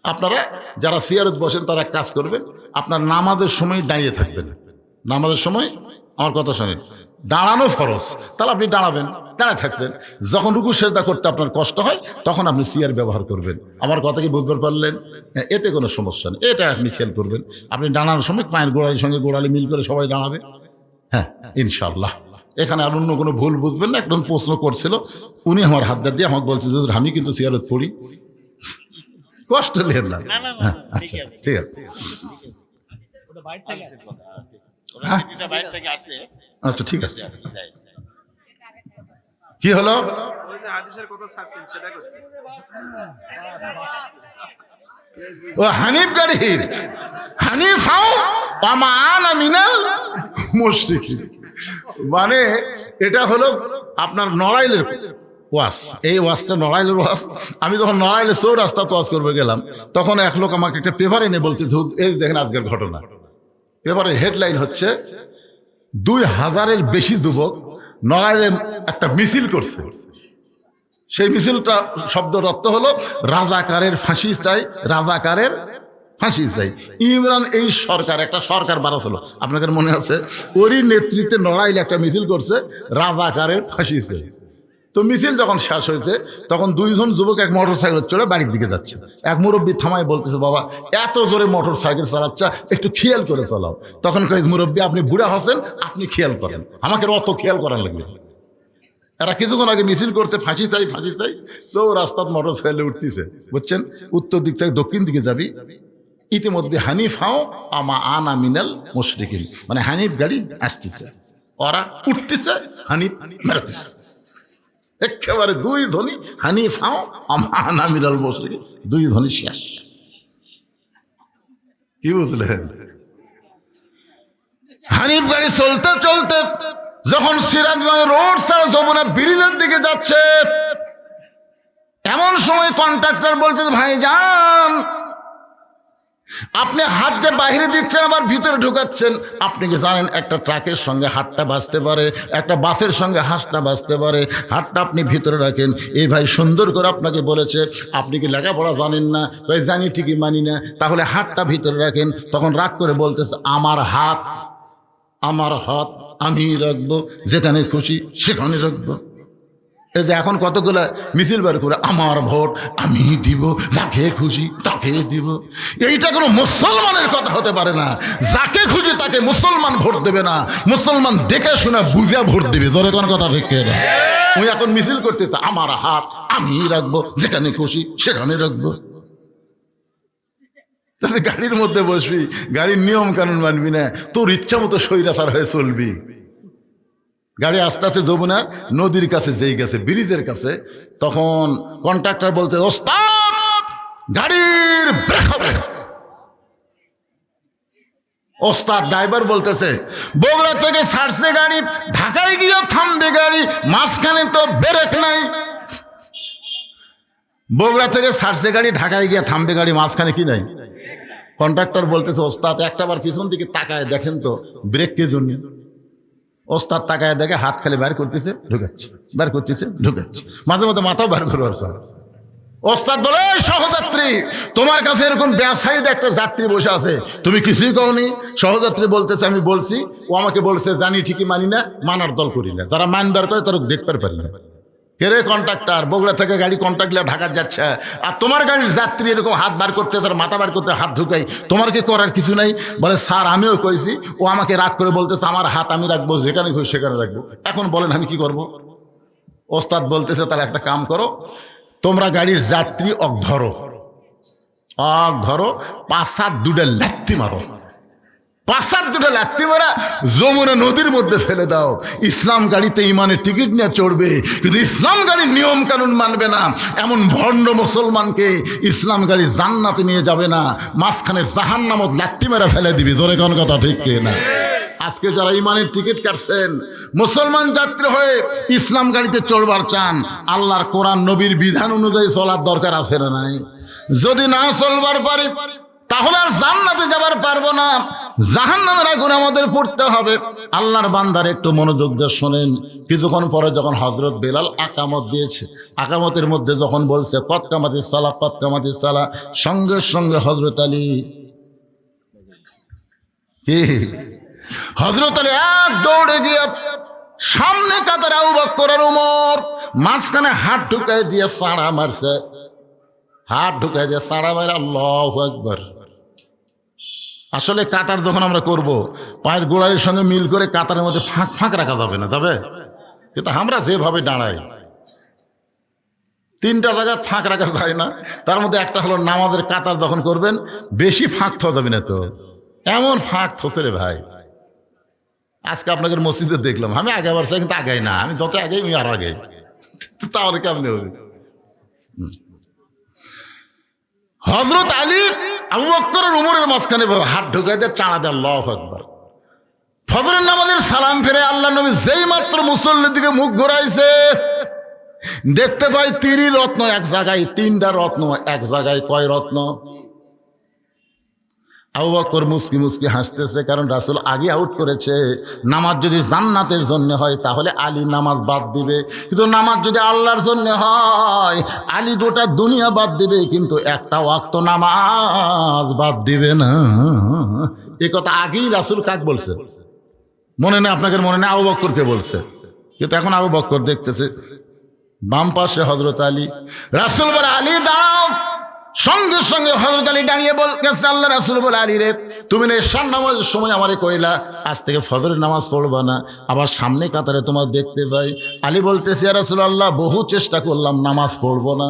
S1: আপনারা যারা সিয়ারত বসেন তারা এক কাজ করবেন, আপনার নামাজের সময় দাঁড়িয়ে থাকবেন। নামাজের সময় আমার কথা শোনেন, দাঁড়ানো ফরজ, তাহলে আপনি দাঁড়াবেন, দাঁড়ায় থাকবেন। যখন রুকু সেজদা করতে আপনার কষ্ট হয় তখন আপনি সিয়ার ব্যবহার করবেন। আমার কথা কি বুঝতে পারলেন? এতে কোনো সমস্যা নেই, এটা আপনি খেয়াল করবেন। আপনি দাঁড়ানোর সময় পায়ের গোড়ালির সঙ্গে গোড়ালি মিল করে সবাই দাঁড়াবে। হ্যাঁ, ইনশাল্লাহ। এখানে আর অন্য কোনো ভুল বুঝবেন না। একজন প্রশ্ন করছিল, উনি আমার হাত দিয়ে আমাকে বলছে যে আমি কিন্তু সিয়ারত পড়ি। কষ্ট নেন না।
S2: না, না, না,
S1: হ্যাঁ,
S2: ঠিক
S1: আচ্ছা
S2: আছে।
S1: ঠিক আছে।
S2: ওরা চিঠিটা বাইরে থেকে আসে।
S1: আচ্ছা ঠিক আছে। কি হলো?
S3: ওই যে হাদিসের কথা ছাড়ছেন সেটা করছে।
S1: ও হানিফ গাড়ির হানিফ হাও পামান মিনাল মুশরিকিন, মানে এটা হলো আপনার নড়াইলের ওয়াজ। এই ওয়াজটা নড়াইলের ওয়াজ। আমি যখন নড়াইলে চৌরাস্তা ওয়াজ করবে গেলাম, তখন এক লোক আমাকে একটা পেপার এনে বলতে, এই দেখেন আজকের ঘটনা। পেপারের হেডলাইন হচ্ছে 2000-এর বেশি যুবক নড়াইলে একটা মিছিল করছে। সেই মিছিলটা শব্দের অর্থ হলো রাজাকারের ফাঁসি চাই, রাজাকারের ফাঁসি চাই। ইমরান এই সরকার, একটা সরকার বানাছিল, আপনাদের মনে আছে? ওরই নেতৃত্বে নড়াইলে একটা মিছিল করছে রাজাকারের ফাঁসি চাই। তো মিছিল যখন শেষ হয়েছে, তখন 2 জন যুবক এক মোটর সাইকেল চড়ে বাড়ির দিকে যাচ্ছে। এক মুরব্বী থামায় বলতেছে, বাবা এত জোরে মোটর সাইকেল চালাচ্ছা, একটু খেয়াল করে চালাও। তখন কই, মুরব্বী আপনি বুড়া হচ্ছেন, আপনি খেয়াল করেন, আমাকে অত খেয়াল করার লাগবে। এরা কিছুক্ষণ আগে মিছিল করছে ফাঁসি চাই ফাঁসি চাই, রাস্তার মোটর সাইকেলে উঠতেছে, বুঝছেন? উত্তর দিক থেকে দক্ষিণ দিকে যাবি, ইতিমধ্যে হানিফ হাও আমা আনা মিনাল মুশরিকিন, মানে হানিফ গাড়ি আসতেছে, ওরা উঠতেছে, হানিফ মেরতেছে। একেবারে 2 ধ্বনি, হানিফ হাও আমা আনা মিনাল মুশরিকিন, 2 ধ্বনি শেষ। কি বুঝলেন? হানিফ গাড়ি চলতে চলতে যখন সিরাজগঞ্জ রোড ছাড়া যমুনা ব্রিজের দিকে যাচ্ছে, এমন সময় কন্ট্রাক্টর বলতে, ভাইজান আপনি হাতটা বাইরে দিচ্ছেন আবার ভিতরে ঢুকাচ্ছেন। আপনি কি জানেন একটা ট্রাকের সঙ্গে হাতটা বাঁচতে পারে, একটা বাসের সঙ্গে হাতটা বাঁচতে পারে, হাতটা আপনি ভিতরে রাখেন। এই ভাই সুন্দর করে আপনাকে বলেছে, আপনি কি লেখাপড়া জানেন না? তাই জানি, ঠিকই মানি না, তাহলে হাতটা ভিতরে রাখেন। তখন রাগ করে বলতেছে, আমার হাত আমি রাখবো, যেখানে খুশি সেখানে রাখবো। এই যে এখন কতগুলো মিছিল বের করে, আমার ভোট আমি দিব, যাকে খুশি তাকে দিব। এইটা কোনো মুসলমানের কথা হতে পারে না। যাকে খুশি তাকে মুসলমান ভোট দেবে না, মুসলমান দেখে শুনে বুঝে ভোট দেবে। ধরে কোন কথা ঠিক না? ওই এখন মিছিল করতেছে, আমার হাত আমি রাখবো, যেখানে খুশি সেখানে রাখবো। গাড়ির মধ্যে বসবি, গাড়ির নিয়ম কানুন মানবি না, তোর ইচ্ছা মতো স্বৈরাচার হয়ে চলবি। গাড়ি আস্তে আস্তে যমুনার নদীর কাছে যেই গেছে, ব্রিজের কাছে, তখন কন্ট্রাক্টর বলতে, ওস্তাদ গাড়ির ব্রেক হবে। ওস্তাদ ড্রাইভার বলতেছে, বগুড়া থেকে ছাড়ছে গাড়ি, ঢাকায় গিয়ে থামবে গাড়ি, মাঝখানে তো ব্রেক নাই। বগুড়া থেকে ছাড়ছে গাড়ি, ঢাকায় গিয়ে থামবে গাড়ি, মাঝখানে কি নাই? কন্ট্রাক্টর বলতেছে, ওস্তাদ একটাবার পিছন দিকে তাকায় দেখেন তো ব্রেক কে জন্য। ওস্তাদ তাকায় দেখে হাত খালি বের করতেছে ঢুকাচ্ছে, বের করতেছে ঢুকাচ্ছে, মাঝে মাঝে মাথাও বের করে। ওস্তাদ বলে, সহযাত্রী তোমার কাছে এরকম ব্যাসাইড একটা যাত্রী বসে আছে, তুমি কিছুই কওনি। সহযাত্রী বলতেছে, আমি বলছি। ও আমাকে বলছে, জানি ঠিকই মানি না, মানার দল করি না। যারা মানবার করে তারা দেখতে পারি না। কেরে কন্ট্রাক্টর, বগুড়া থেকে গাড়ি কন্ট্রাক্ট ঢাকা যাচ্ছে, আর তোমার গাড়ির যাত্রী এরকম হাত বার করতে, তার মাথা বার করতে, হাত ঢুকাই, তোমার কি করার কিছু নাই? বলে, স্যার আমিও কইছি। ও আমাকে রাগ করে বলতেছে, আমার হাত আমি রাখবো, যেখানে খুশি সেখানে রাখবো। এখন বলেন আমি কি করব? ওস্তাদ বলতেছে, তাহলে একটা কাম করো, তোমরা গাড়ির যাত্রী ধরো, 5-7 দুটা লাত্তি মারো, 5-7 দুটা লাত্তি মারা যমুনা নদীর মধ্যে ফেলে দাও। ইসলাম গাড়িতে ইমানের টিকিট নিয়ে চড়বে, কিন্তু ইসলাম গাড়ির নিয়ম কানুন মানবে না এমন ভণ্ড মুসলমানকে ইসলাম গাড়ি জান্নাতে নিয়ে যাবে না, মাঝখানে জাহান্নামত লাত্তি মেরা ফেলে দিবি। ধরে কোন কথা ঠিক না? আজকে যারা ইমানের টিকিট কাটছেন, মুসলমান যাত্রী হয়ে ইসলাম গাড়িতে চড়বার চান, আল্লাহর কোরআন নবীর বিধান অনুযায়ী চলার দরকার আছে না নাই? যদি না চলবার পারি তাহলে আর জান্নাতে যাবার পারবো না, জাহান্নামের আগুন আমাদের পড়তে হবে। আল্লাহর বান্দার একটু মনোযোগ দিয়ে শোনেন। কিছুক্ষণ পরে যখন হযরত বেলাল আকামত দিয়েছে, আকামতের মধ্যে যখন বলছে কদ কামাতিস সালাহ, কদ কামাতিস সালাহ, সঙ্গে সঙ্গে হযরত আলী এক দৌড়ে গিয়ে সামনে কাতারে আবু বকর আর ওমর, মাঝখানে হাত ঢুকাই দিয়ে সাড়া মারছে, হাত ঢুকাই দিয়ে সাড়া মারে আল্লাহু আকবার। আসলে কাতার যখন আমরা করব, পায়ের গোড়ালির সঙ্গে মিল করে কাতারের মধ্যে ফাঁক ফাঁক রাখা যাবে না, যাবে? কিন্তু আমরা যেভাবে দাঁড়াই, তিনটা জায়গা ফাঁক রাখা যায় না, তার মধ্যে একটা হলো নামাজের কাতার যখন করবেন বেশি ফাঁক থা যাবে না, তো এমন ফাঁক থসে রে ভাই। আজকে আপনাদের মসজিদে দেখলাম, আমি আগে বাড়ছি কিন্তু আগাই না, আমি যত আগে আমি আর আগে, তাহলে কেমনি হবে? হযরত আলী আবু বকর আর উমরের মাঝখানে হাত ঢুকাই দিয়ে চাঁড়া দেয়, আল্লাহু আকবার। ফজরের নামাজের সালাম ফিরে আল্লাহ নবী যেই মাত্র মুসল্লির দিকে মুখ ঘোরাইছে, দেখতে পাই 3 রত্ন এক জায়গায়, 3টা রত্ন এক জায়গায়। কয় রত্ন? আবু বকর মুস্কি মুস্কি হাসতেছে, কারণ রাসূল আগে আউট করেছে, নামাজ যদি জান্নাতের জন্য হয় তাহলে আলী নামাজ বাদ দিবে, কিন্তু নামাজ যদি আল্লাহর জন্য হয় আলী গোটা দুনিয়া বাদ দিবে, কিন্তু একটা ওয়াক্ত নামাজ বাদ দিবে না। এ কথা আগেই রাসূল কাক বলছে মনে নেই? আপনাদের মনে নেই? আবু বকরকে বলছে। কিন্তু এখন আবু বকর দেখতেছে বাম পাশে হযরত আলী, রাসূল বলে আলী দাঁড়াও। সঙ্গে সঙ্গে হযরত আলী দাঁড়িয়ে বলতেছে, আল্লাহ রাসূল বলে আলী রে, তুমি না এশার নামাজের সময় আমারে কইলা আজ থেকে ফজরের নামাজ পড়বা না, আবার সামনে কাতারে তোমার দেখতে পাই। আলী বলতেছে, ইয়া রাসূলুল্লাহ, বহু চেষ্টা করলাম নামাজ পড়বো না,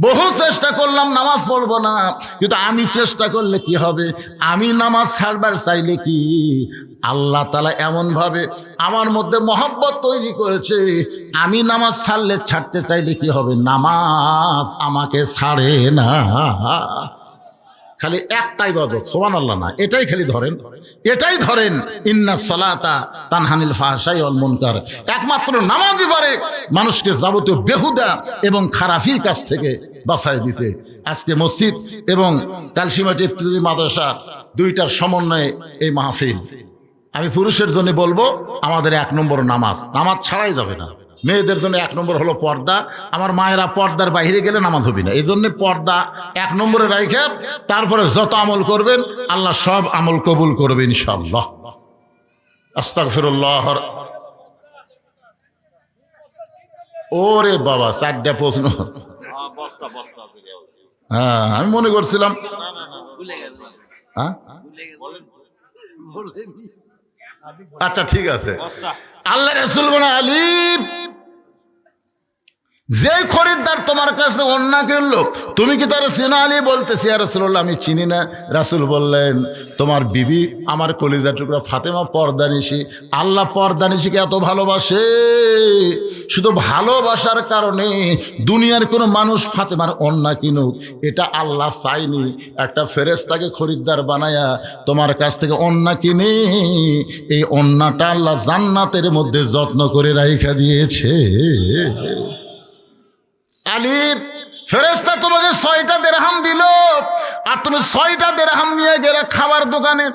S1: বহু চেষ্টা করলাম নামাজ পড়বো না, কিন্তু আমি চেষ্টা করলে কি হবে? আমি নামাজ ছাড়বার চাইলে কি আল্লাহ তাআলা এমনভাবে আমার মধ্যে মহব্বত তৈরি করেছে, আমি নামাজ ছাড়তে চাইলে কি হবে? নামাজ আমাকে ছাড়ে না। খালি একটাই ইবাদত, সুবহানাল্লাহ না, এটাই খালি ধরেন, এটাই ধরেন, ইন্নাস সালাতা তানহানিল ফাহশাই ওয়াল মুনকার। একমাত্র নামাজই পারে মানুষকে যাবতীয় বেহুদা এবং খারাপির কাছ থেকে বাঁচায় দিতে। আজকে মসজিদ এবং কালসিমাটি ইফতেদায়ী মাদ্রাসা দুইটার সমন্বয়ে এই মাহফিল। আমি পুরুষের জন্য বলবো, আমাদের 1 নম্বর নামাজ, নামাজ ছাড়াই যাবে না। মেয়েদের জন্য 1 নম্বর হলো পর্দা। আমার মায়েরা পর্দার বাইরে গেলে নামাজ হবে না, এই জন্য পর্দা 1 নম্বরে রাখে, তারপরে যত আমল করবেন আল্লাহ সব আমল কবুল করবে ইনশাআল্লাহ। আস্তাগফিরুল্লাহ। ওরে বাবা, 4টা প্রশ্ন।
S2: বস্তা বস্তা থেকে
S1: হ্যাঁ, আমি মনে করছিলাম।
S3: ভুলে গেছে,
S1: হ্যাঁ,
S3: ভুলে গেছে, বলেনি।
S1: আচ্ছা ঠিক আছে।
S2: বস্তা
S1: আল্লাহ রাসূল বলে, আলী, যে খরিদ্দার তোমার কাছে অন্যায় করলো তুমি কি তার চেনো? আলী বলতেছি, ইয়া রাসূলুল্লাহ, আমি চিনি না। রাসূল বললেন, তোমার বিবি আমার কলিজার টুকরা ফাতেমা পর্দানিশী। আল্লাহ পর্দানিশীকে এত ভালোবাসে, শুধু ভালোবাসার কারণে দুনিয়ার কোনো মানুষ ফাতেমার অন্যায় কিনুক এটা আল্লাহ চাইনি। একটা ফেরেশতাকে খরিদ্দার বানায়া তোমার কাছ থেকে অন্যায় কিনে এই অন্যটা আল্লাহ জান্নাতের মধ্যে যত্ন করে রাইখা দিয়েছে। আলী, ফেরেশতা তোমাকে 6টা দিরহাম দিল, আর তুমি 6টা দিরহাম নিয়ে গেলে খাবার দোকানে।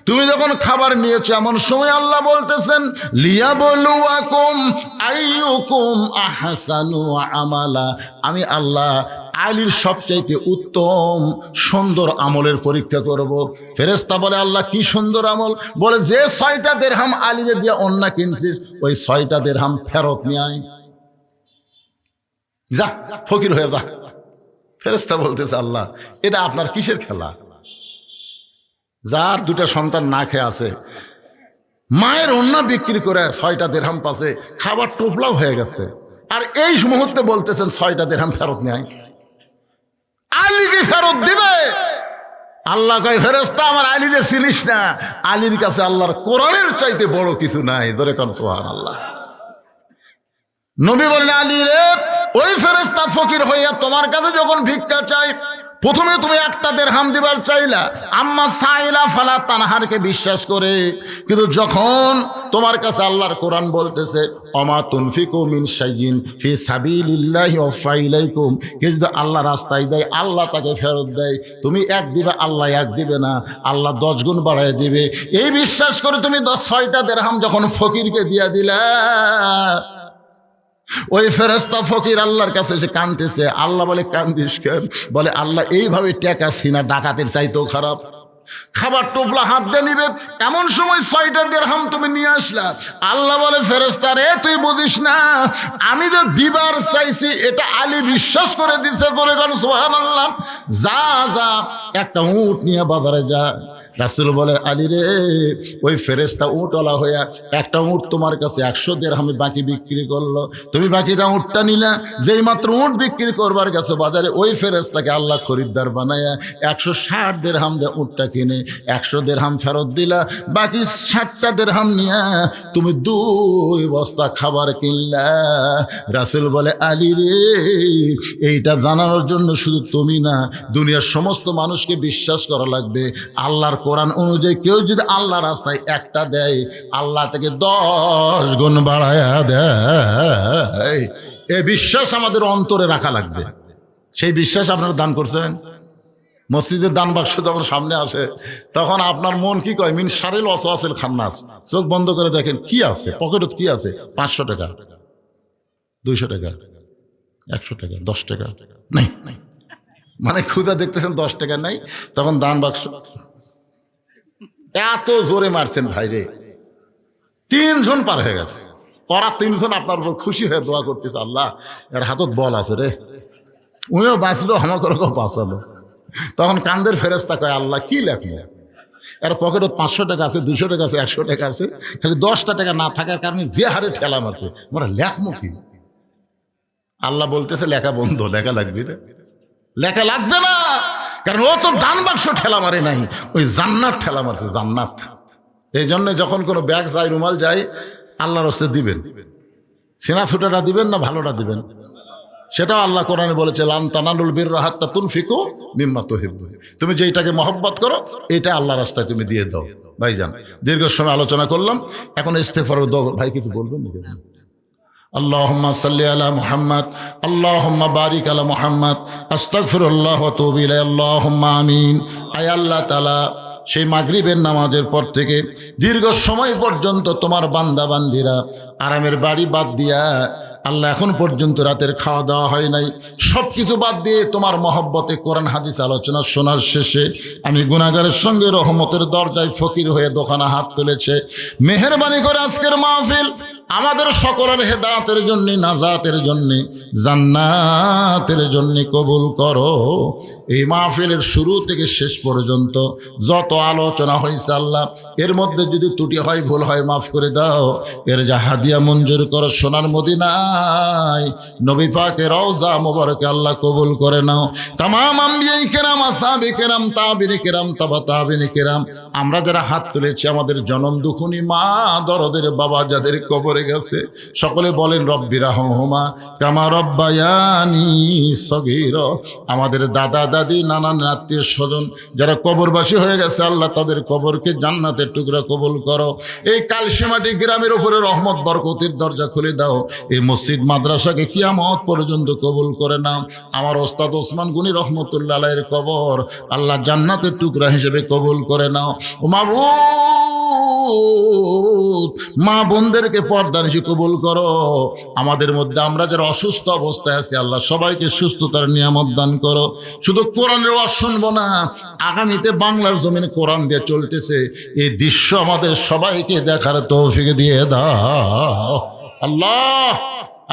S1: তুমি যখন খাবার নিয়েছো এমন সময় আল্লাহ বলতেছেন, লিয়াবলুয়াকুম আইয়ুকুম আহসানু আমালা। আমি আল্লাহ আলীর সবচাইতে উত্তম সুন্দর আমলের পরীক্ষা করব। ফেরেশতা বলে, আল্লাহ কি সুন্দর আমল? বলে, যে 6টা দিরহাম আলীরে দিয়ে অন্যায় কিনছিস ওই 6টা দিরহাম ফেরত নিয়ে আয়, যা ফকির হয়ে যা। ফেরেশতা বলতেছে, আল্লাহ এটা আপনার কিসের খেলা? যার 2টা সন্তান না খেয়ে আছে, মায়ের অন্য বিক্রি করে 6টা দিরহাম পাশে, খাবার টোপলাও হয়ে গেছে, আর এই মুহূর্তে বলতেছেন 6টা দিরহাম ফেরত নেয়। আলী কি ফেরত দিবে? আল্লাহ কয়, ফেরেশতা আমার আলীরে চিনিস না, আলীর কাছে আল্লাহর কোরআনের চাইতে বড় কিছু নাই। ধরে কোন সুবহানাল্লাহ। নবী বললেন, আলী রে, ওই ফেরেশতা ফকির হইয়া তোমার কাছে যখন ভিক্ষা চাই, প্রথমে তুমি 1টা দিরহাম দিবার চাইলা, আম্মা সাইলা ফালা তানহারকে বিশ্বাস করে, কিন্তু যখন তোমার কাছে আল্লাহর কোরআন বলতেছে, অমা তুনফিকু মিন শাইইন ফি সাবিলিল্লাহি ওয়াফা ইলাইকুম, কেউ যদি আল্লাহ রাস্তায় দেয় আল্লাহ তাকে ফেরত দেয়, তুমি 1 দিবে, আল্লাহ 1 দিবে না, আল্লাহ 10 গুণ বাড়ায় দিবে। এই বিশ্বাস করে তুমি 6টা দিরহাম যখন ফকিরকে দিয়া দিলা, ওই ফেরেশতা ফকির আল্লাহর কাছে এসে কাঁদতেছে। আল্লাহ বলে, কান্দিস কেন? বলে, আল্লাহ এইভাবে টাকা সিনা ডাকাতের চাইতেও খারাপ। খাবার টোপলা হাত দিয়ে নিবে, এমন সময় 6টা দিরহাম তুমি নিয়ে আসলা। আল্লাহ বলে, ফেরেশতা রে, তুই বুঝিস না, আমি যে দিবার চাইছি এটা আলী বিশ্বাস করে দিছে। করে কারণ সুবহানাল্লাহ। যা যা, একটা উট নিয়ে বাজারে যা, রাসূল বলে আলী রে, ওই ফেরেশতা উটওয়ালা হইয়া একটা উট তোমার কাছে 100 দিরহামে বাকি বিক্রি করলো, তুমি বাকিটা উটটা নিলা, যেই মাত্র উট বিক্রি করবার গেছে বাজারে, ওই ফেরেশতাকে আল্লাহ খরিদ্দার বানায়া 160 দিরহাম দিয়ে উটটা কিনে 100 দিরহাম ফেরত দিলা, বাকি 60টা দিরহাম নিয়া তুমি 2 বস্তা খাবার কিনলা। রাসূল বলে আলী রে, এইটা জানানোর জন্য শুধু তুমি না, দুনিয়ার সমস্ত মানুষকে বিশ্বাস করা লাগবে, আল্লাহর কোরআন অনুযায়ী কেউ যদি আল্লাহ রাস্তায় একটা দেয়, আল্লাহ থেকে 10 গুণ বাড়ায়া দেয়। এই বিশ্বাস আমাদের অন্তরে রাখা লাগবে। সেই বিশ্বাস আপনারা দান করছেন। মসজিদের দান বাক্স যখন সামনে আসে তখন আপনার মন কি কয়, মিন শারিল ওয়াসওয়াসিল খান্নাস, চোখ বন্ধ করে দেখেন কি আছে পকেটত, কি আছে, 500 টাকা, 200 টাকা, 100 টাকা, 10 টাকা নাই, মানে খুঁজা দেখতেছেন 10 টাকা নাই, তখন দান বাক্স এত জোরে মারছেন ভাই রে, 3 জন পার হয়ে গেছে, ওরা 3 জন আপনার উপর খুশি হয়ে দোয়া করতেছে, আল্লাহ এর হাতত বল আছে রে, উনিও বাঁচলো, আমাকে বাঁচালো। তখন কান্দের ফেরেশতা কয়, আল্লাহ কি লেখলো, এর পকেটত 500 টাকা আছে, 200 টাকা আছে, 100 টাকা আছে, খালি 10টা টাকা না থাকার কারণে যে হারে ঠেলা মারছে, আমরা লেখমো কি? আল্লাহ বলতেছে লেখা বন্ধ, লেখা লাগবে না, লেখা লাগবে না, কারণ ও তো দান বাক্স ঠেলা মারে নাই, ওই জান্নাত ঠেলা মারছে, জান্নাত। এই জন্য যখন কোনো ব্যাগ যায়, রুমাল যায়, আল্লাহর হস্তে দিবেন, সেনা ছুটাটা দিবেন না ভালোটা দিবেন, সেটাও আল্লাহ কোরআনে বলেছে, লান তানালুল বিররা হাত্তা তুনফিকু মিম্মা তুহিব্বুন, তুমি যেইটাকে মহব্বত করো এইটা আল্লাহ রাস্তায় তুমি দিয়ে দাও। ভাইজান দীর্ঘ সময় আলোচনা করলাম, এখন ইস্তেগফারের দোয়া। ভাই কিছু বলবেন নাকি? আল্লাহুম্মা সাল্লি আলা মুহাম্মদ, আল্লাহুম্মা বারিক আলা মুহাম্মদ, আস্তাগফিরুল্লাহ ওয়া আতুবু ইলাইহি, আল্লাহুম্মা আমিন। আয় আল্লাহ তাআলা, সেই মাগরিবের নামাজের পর থেকে দীর্ঘ সময় পর্যন্ত তোমার বান্দা বান্দিরা আরামের বাড়ি বাদ দিয়া, আল্লাহ এখন পর্যন্ত রাতের খাওয়া দাওয়া হয় নাই, সব কিছু বাদ দিয়ে তোমার মহব্বতে কোরআন হাদিস আলোচনা শোনার শেষে আমি গুনাহগারের সঙ্গে রহমতের দরজায় ফকির হয়ে দোকানে হাত তুলেছে। মেহেরবানি করে আজকের মাহফিল আমাদের সকলের হেদায়েতের জন্য, নাজাতের জন্য, জান্নাতের জন্য কবুল করো। এই মাহফিলের শুরু থেকে শেষ পর্যন্ত যত আলোচনা হয়েছে আল্লাহ, এর মধ্যে যদি ত্রুটি হয়, ভুল হয়, মাফ করে দাও। এর যা হাদিয়া মঞ্জুর করো সোনার মদিনায় নবী পাকের রওজা মোবারকে আল্লাহ কবুল করে নাও। তামাম আম্বিয়াই কেরাম, আসহাবে কেরাম, তাবিঈনে কেরাম, তাবা তাবিঈনে কেরাম, আমরা যারা হাত তুলেছি, আমাদের জনম দুখুনি মা, দরদের বাবা যাদের কবরে গেছে, সকলে বলেন রব্বি রাহমহুমা কামা রব্বায়ানি সগীরা। আমাদের দাদা দাদি, নানান আত্মীয় স্বজন যারা কবরবাসী হয়ে গেছে, আল্লাহ তাদের কবরকে জান্নাতের টুকরা কবুল করো। এই কালসিমাটি গ্রামের উপরে রহমত বরকতের দরজা খুলে দাও। এই মসজিদ মাদ্রাসাকে কিয়ামত পর্যন্ত কবুল করে নাও। আমার ওস্তাদ ওসমান গনি রহমতুল্লাহ আলাইহির কবর আল্লাহ জান্নাতের টুকরা হিসেবে কবুল করে নাও। ও মাবুদ, মা বোনদেরকে পর্দানিশি কবুল করো। আমাদের মধ্যে আমরা যারা অসুস্থ অবস্থায় আছি, আল্লাহ সবাইকে সুস্থতার নিয়ামত দান করো। শুধু কোরআনের ওয়াজ শুনবো না, আগামীতে বাংলার জমিনে কোরআন দিয়ে চলতেছে, এই দৃশ্য আমাদের সবাইকে দেখার তৌফিক দিয়ে দাও আল্লাহ।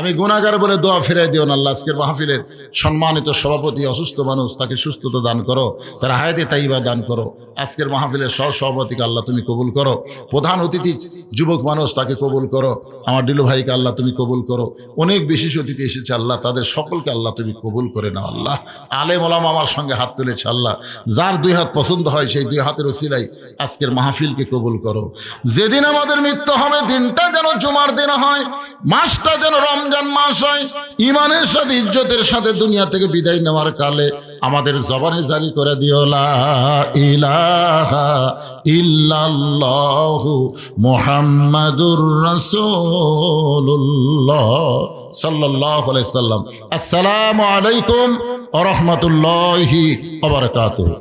S1: আমি গুনাহগার বলে দোয়া ফিরাই দিও না আল্লাহ। আজকের মাহফিলের সম্মানিত সভাপতি অসুস্থ মানুষ, তাকে সুস্থতা দান করো, তার হায়াতে তাইবা দান করো। আজকের মাহফিলের সহসভাপতিকে আল্লাহ তুমি কবুল করো। প্রধান অতিথি যুবক মানুষ, তাকে কবুল করো। আমার ডিলু ভাইকে আল্লাহ তুমি কবুল করো। অনেক বিশেষ অতিথি এসেছে আল্লাহ, তাদের সকলকে আল্লাহ তুমি কবুল করে নাও আল্লাহ। আলেম ওলামা আমার সঙ্গে হাত তুলেছে আল্লাহ, যার 2 হাত পছন্দ হয় সেই 2 হাতের ওসিলায় আজকের মাহফিলকে কবুল করো। যেদিন আমাদের মৃত্যু হবে, দিনটা যেন জুমার দিন হয়, মাসটা যেন রমজান মাস হয়, ইমানের সাথে ইজ্জতের সাথে দুনিয়া থেকে বিদায় নেওয়ার কালে আমাদের জবানে জারি করে দিও লা ইলাহা ইল্লাল্লাহু মুহাম্মাদুর রাসূলুল্লাহ সাল্লাল্লাহু আলাইহি সাল্লাম। আসসালামু আলাইকুম ওয়া রাহমাতুল্লাহি ওয়া বারাকাতুহু।